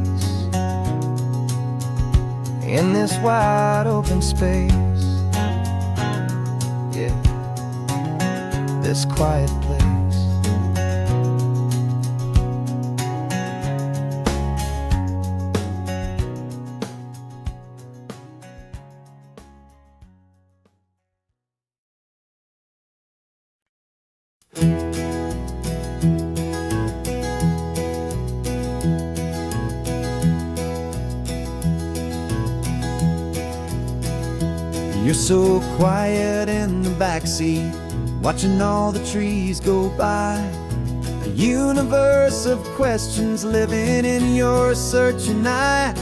in this wide open space. Yeah, this quiet place. You're so quiet in the backseat, watching all the trees go by. A universe of questions living in your searching eye.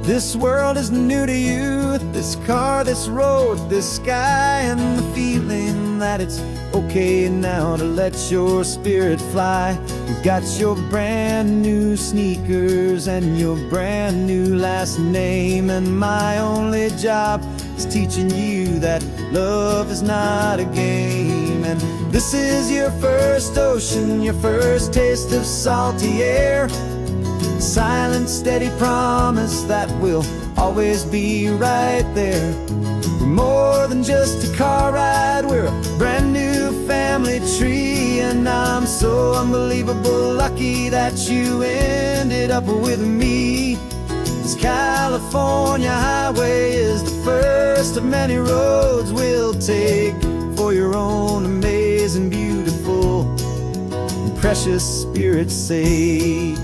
This world is new to you, this car, this road, this sky, and the feeling that it's okay now to let your spirit fly. You've got your brand new sneakers and your brand new last name, and my only job is teaching you that love is not a game. And this is your first ocean, your first taste of salty air. Silent, steady promise that we'll always be right there. We're more than just a car ride, we're a brand new family tree. And I'm so unbelievable lucky that you ended up with me. This California highway is the first of many roads we'll take for your own amazing, beautiful, and precious spirit's sake.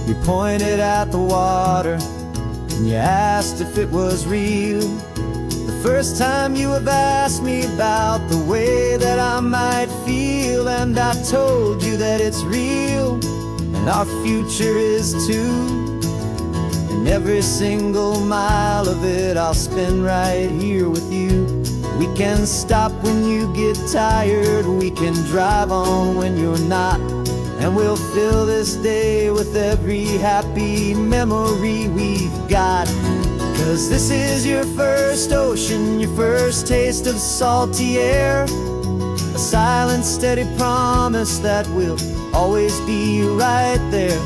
You pointed at the water and you asked if it was real. The first time you have asked me about the way that I might feel, and I told you that it's real and our future is too. And every single mile of it I'll spend right here with you. We can stop when you get tired, we can drive on when you're not, and we'll fill this day with every happy memory we've got. 'Cause this is your first ocean, your first taste of salty air. A silent, steady promise that we'll always be right there.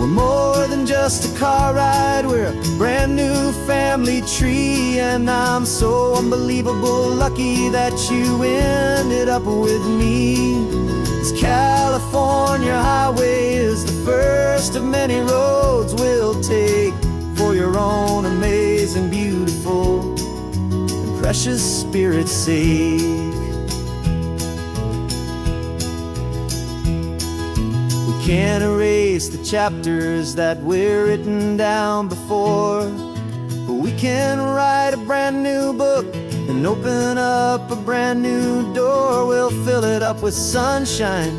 We're more than just a car ride, we're a brand new family tree. And I'm so unbelievable lucky that you ended up with me. This California highway is the first of many roads we'll take for your own amazing, beautiful, and precious spirit's sake. We can't erase the chapters that we're written down before, but we can write a brand new book and open up a brand new door. We'll fill it up with sunshine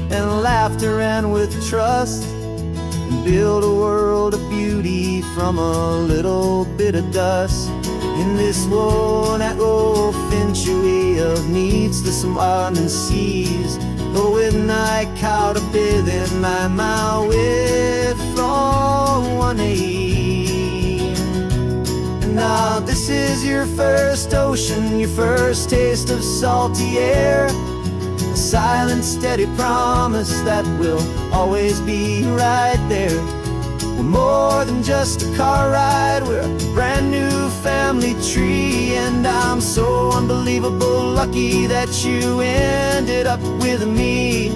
and laughter and with trust, and build a world of beauty from a little bit of dust. In this world that finchuí of needs to some and seas, but with night caught a bit in my mouth with from one aim. And now this is your first ocean, your first taste of salty air. A silent, steady promise that we'll always be right there. We're more than just a car ride, we're a brand new family tree. And I'm so unbelievable lucky that you ended up with me.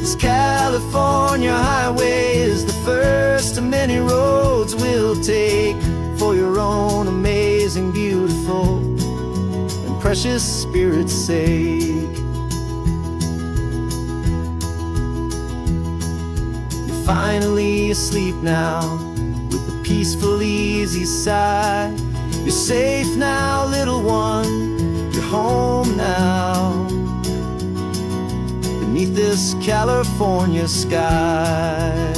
This California highway is the first of many roads we'll take for your own amazing, beautiful, and precious spirit's sake. Finally asleep now, with a peaceful, easy sigh. You're safe now, little one. glorious California sky.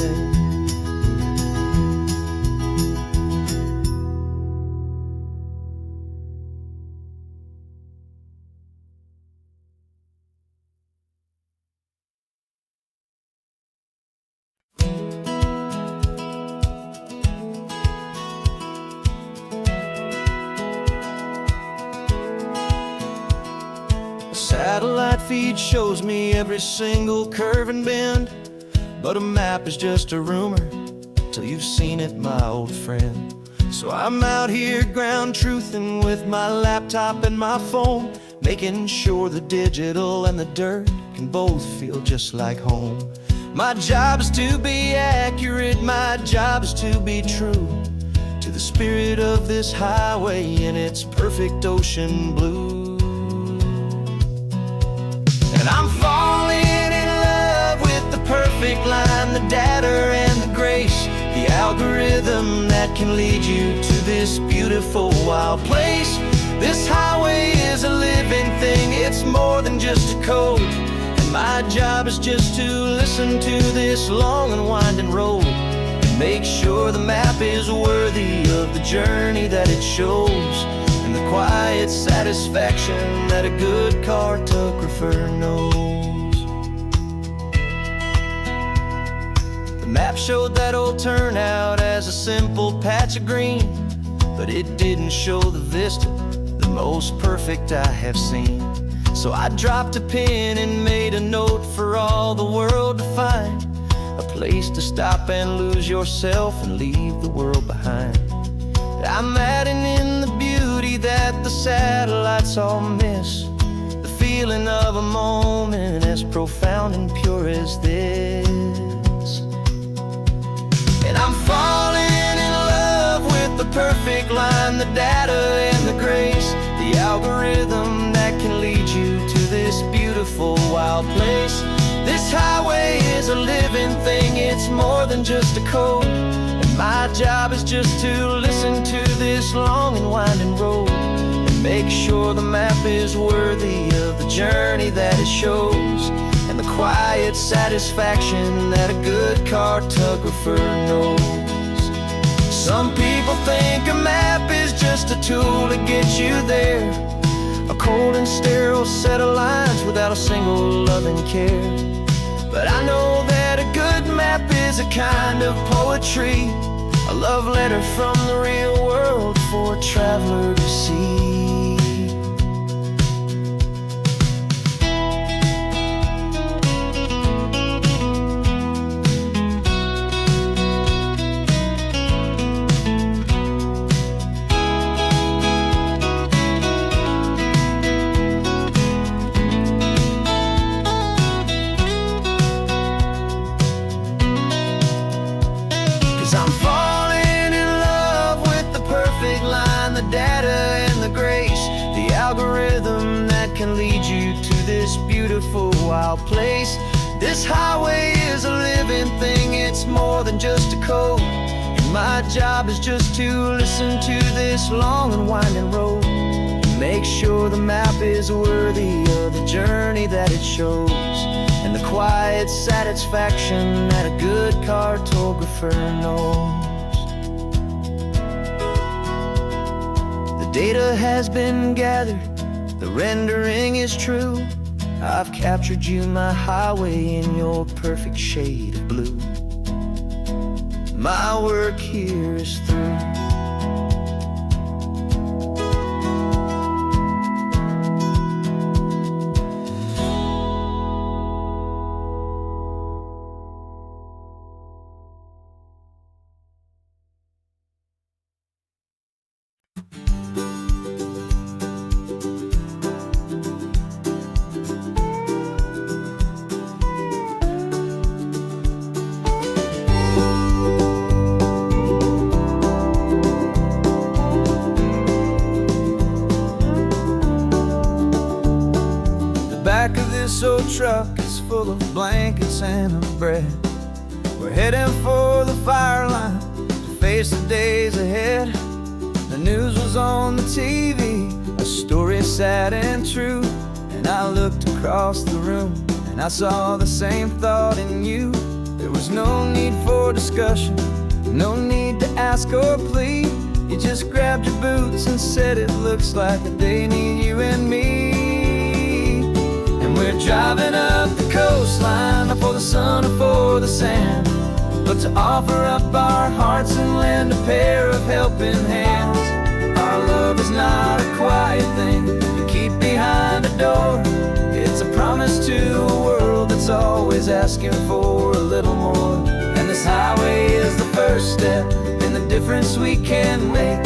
Satellite feed shows me every single curve and bend, but a map is just a rumor till you've seen it, my old friend. So I'm out here ground truthing with my laptop and my phone, making sure the digital and the dirt can both feel just like home. My job is to be accurate, my job is to be true to the spirit of this highway in its perfect ocean blue. And I'm falling in love with the perfect line, the data and the grace, the algorithm that can lead you to this beautiful wild place. This highway is a living thing, it's more than just a code. And my job is just to listen to this long and winding road and make sure the map is worthy of the journey that it shows, and the quiet satisfaction that a good cartographer knows. The map showed that old turnout as a simple patch of green, but it didn't show the vista, the most perfect I have seen. So I dropped a pin and made a note for all the world to find, a place to stop and lose yourself and leave the world behind. I'm adding in the beauty that the satellites all miss, the feeling of a moment as profound and pure as this. And I'm falling in love with the perfect line, the data and the grace, the algorithm that can lead you to this beautiful wild place. This highway is a living thing, it's more than just a code. My job is just to listen to this long and winding road and make sure the map is worthy of the journey that it shows, and the quiet satisfaction that a good cartographer knows. Some people think a map is just a tool to get you there, a cold and sterile set of lines without a single loving care. But I know that a good map is a kind of poetry, a love letter from the real world for a traveler to see. 'Cause I'm falling in love with the perfect line, the data and the grace, the algorithm that can lead you to this beautiful wild place. This highway is a living thing, it's more than just a code. And my job is just to listen to this long and winding road and make sure the map is worthy of the journey that it shows, and the quiet satisfaction that a good cartographer knows. The data has been gathered, the rendering is true. I've captured you, my highway, in your perfect shade of blue. My work here is through. Back of this old truck is full of blankets and of bread. We're heading for the fire line to face the days ahead. The news was on the TV, a story sad and true. And I looked across the room and I saw the same thought in you. There was no need for discussion, no need to ask or plead. You just grabbed your boots and said it looks like they need you and me. And we're driving up the coastline, not for the sun or for the sand, but to offer up our hearts and lend a pair of helping hands. Our love is not a quiet thing you keep behind a door. It's a promise to a world that's always asking for a little more. And this highway is the first step in the difference we can make,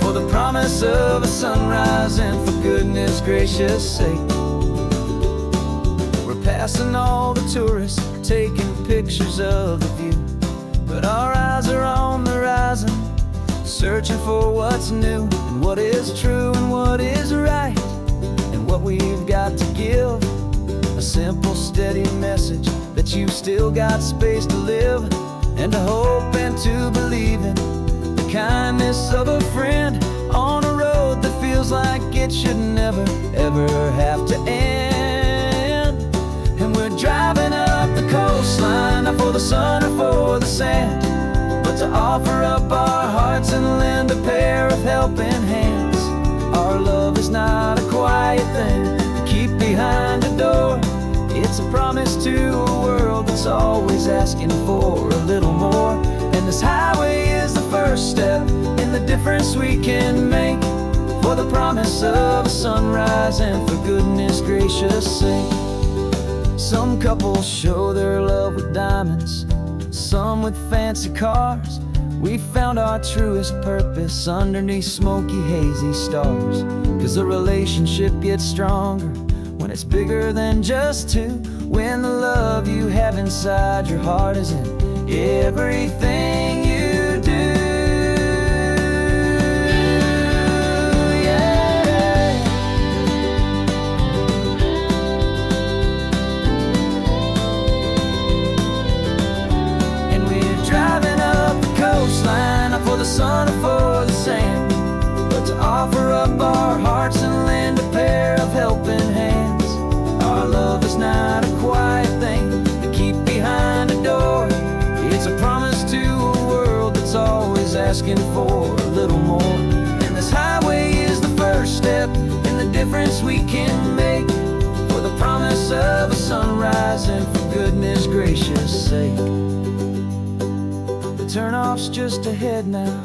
for the promise of a sunrise and for goodness gracious sake. We're passing all the tourists, taking pictures of the view, but our eyes are on the horizon, searching for what's new and what is true and what is right, and what we've got to give. A simple, steady message that you've still got space to live, and to hope and to believe in the kindness of a friend on a road that feels like it should never, ever have to end. And we're driving up the coastline, not for the sun or for the sand, but to offer up our hearts and lend a pair of helping hands. Our love is not a quiet thing to keep behind a door. It's a promise to a world that's always asking for a little more. And this highway is the first step in the difference we can make, for the promise of a sunrise and for goodness gracious sake. Some couples show their love with diamonds, some with fancy cars. We found our truest purpose underneath smoky, hazy stars. 'Cause a relationship gets stronger when it's bigger than just two, when the love you have inside your heart is in everything you do. Yeah. And we're driving up the coastline, not for the sun or for the sand, but to offer up our hearts and lend a pair of helping hands. Our love is not a quiet thing to keep behind a door. It's a promise to a world that's always asking for a little more. And this highway is the first step in the difference we can make, for the promise of a sunrise and for goodness gracious sake. The turnoff's just ahead now,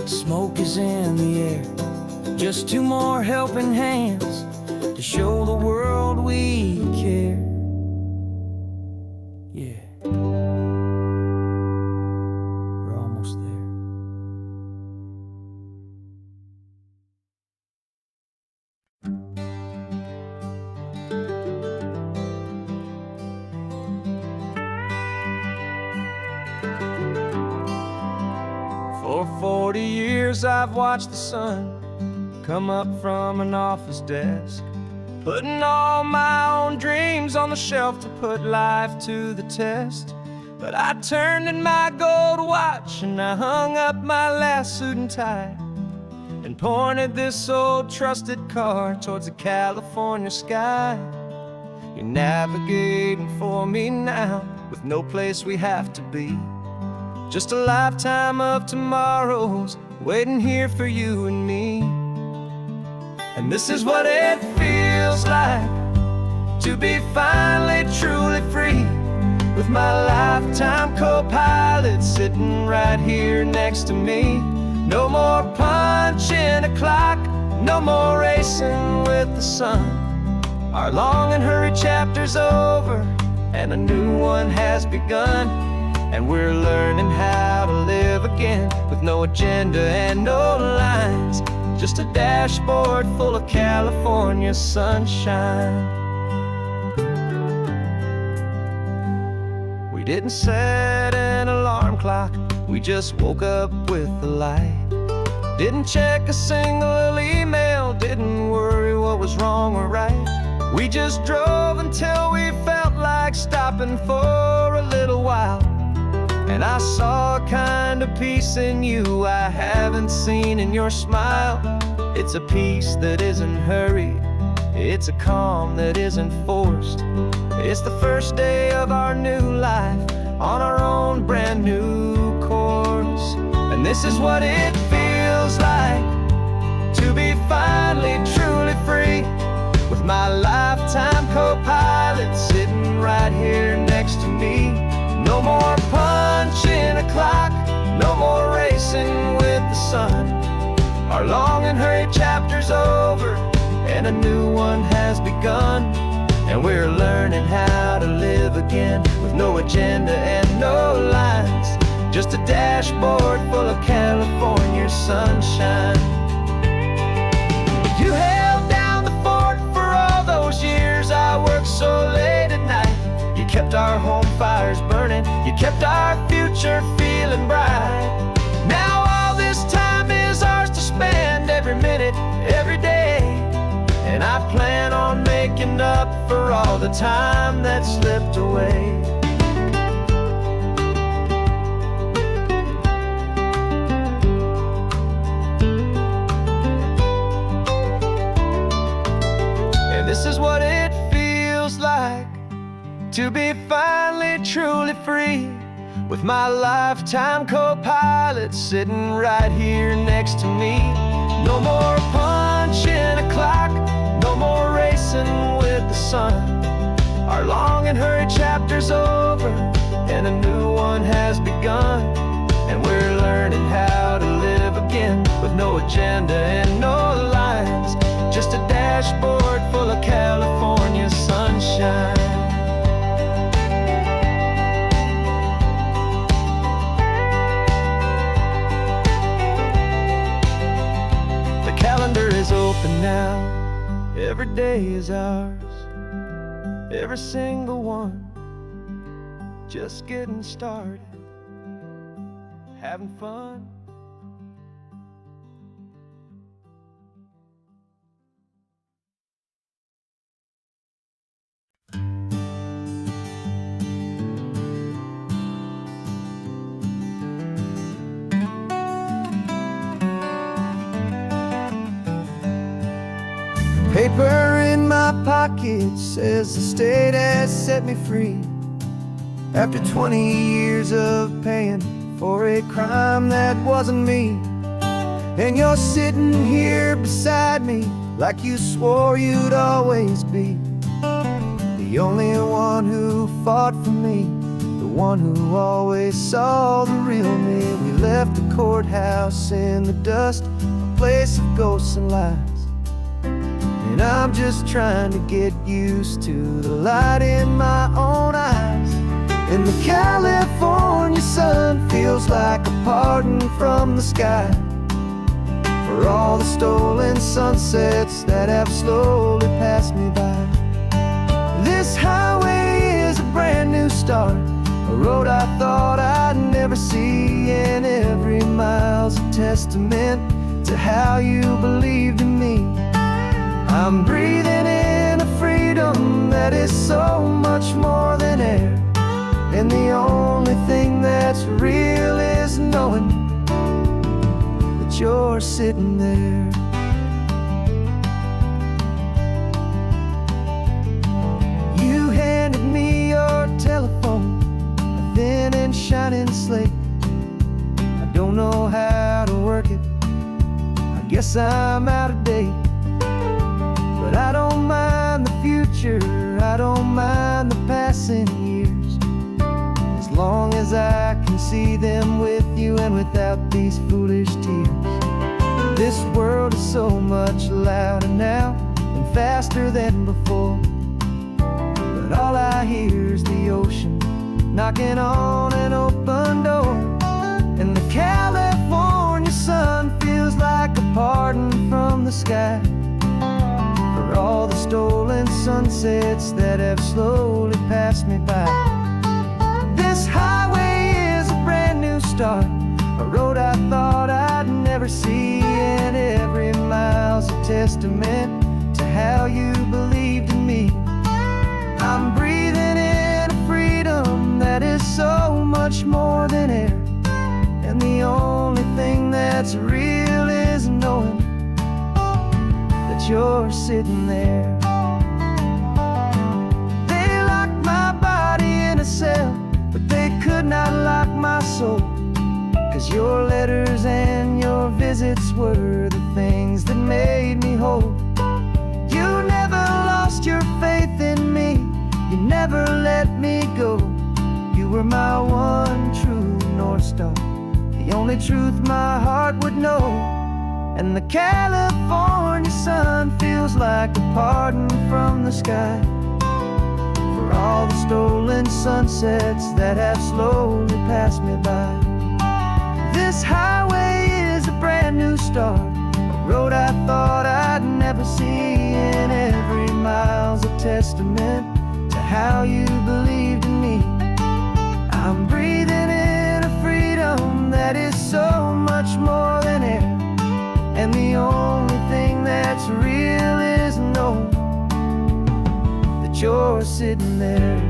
smoke is in the air. Just two more helping hands to show the world we care. Yeah, we're almost there. For 40 years I've watched the sun come up from an office desk, putting all my own dreams on the shelf to put life to the test. But I turned in my gold watch and I hung up my last suit and tie, and pointed this old trusted car towards the California sky. You're navigating for me now, with no place we have to be, just a lifetime of tomorrows waiting here for you and me. And this is what it feels like to be finally truly free, with my lifetime co-pilot sitting right here next to me. No more punching a clock, no more racing with the sun. Our long and hurried chapter's over and a new one has begun. And we're learning how to live again, with no agenda and no lines, just a dashboard full of California sunshine. We didn't set an alarm clock, we just woke up with the light. Didn't check a single email, didn't worry what was wrong or right. We just drove until we felt like stopping for a little while. And I saw a kind of peace in you I haven't seen in your smile. It's a peace that isn't hurried, It's a calm that isn't forced. It's the first day of our new life, on our own brand new course. And this is what it feels like to be finally truly free, with my lifetime co-pilot sitting right here next to me. No more punching a clock, no more racing with the sun. Our long and hurried chapter's over, and a new one has begun. And we're learning how to live again, with no agenda and no lines, just a dashboard full of California sunshine. You held down the fort for all those years I worked so late at night. You kept our home fires burning, you kept our future feeling bright. Now all this time is ours to spend, every minute, every day. And I plan on making up for all the time that slipped away. And this is what it feels like to be finally truly free, with my lifetime co-pilot sitting right here next to me. No more punching a clock, no more racing with the sun. Our long and hurried chapter's over, and a new one has begun. And we're learning how to live again, with no agenda and no lines, just a dashboard full of California sunshine. Calendar is open now, every day is ours, every single one, just getting started, having fun. Paper in my pocket says the state has set me free, after 20 years of paying for a crime that wasn't me. And you're sitting here beside me like you swore you'd always be, the only one who fought for me, the one who always saw the real me. We left the courthouse in the dust, a place of ghosts and lies. And I'm just trying to get used to the light in my own eyes. And the California sun feels like a pardon from the sky, for all the stolen sunsets that have slowly passed me by. This highway is a brand new start, a road I thought I'd never see. And every mile's a testament to how you believed in me. I'm breathing in a freedom that is so much more than air. And the only thing that's real is knowing that you're sitting there. You handed me your telephone, a thin and shining slate. I don't know how to work it, I guess I'm out of date. But I don't mind the future, I don't mind the passing years, as long as I can see them with you and without these foolish tears. This world is so much louder now and faster than before, but all I hear is the ocean knocking on an open door. And the California sun feels like a pardon from the sky, for all the stolen sunsets that have slowly passed me by. This highway is a brand new start, a road I thought I'd never see. And every mile's a testament to how you believed in me. I'm breathing in a freedom that is so much more than air. And the only thing that's real is knowing that that you're sitting there. They locked my body in a cell, but they could not lock my soul. 'Cause your letters and your visits were the things that made me whole. You never lost your faith in me, you never let me go. You were my one true North Star, the only truth my heart would know. And the California sun feels like a pardon from the sky for all the stolen sunsets that have slowly passed me by. This highway is a brand new start, a road I thought I'd never see, and every mile's a testament to how you believed in me. I'm breathing in a freedom that is so much more than air, and the only thing that's real is knowing that you're sitting there.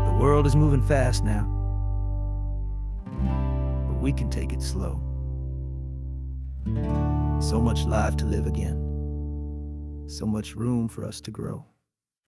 The world is moving fast now, but we can take it slow. So much life to live again, so much room for us to grow.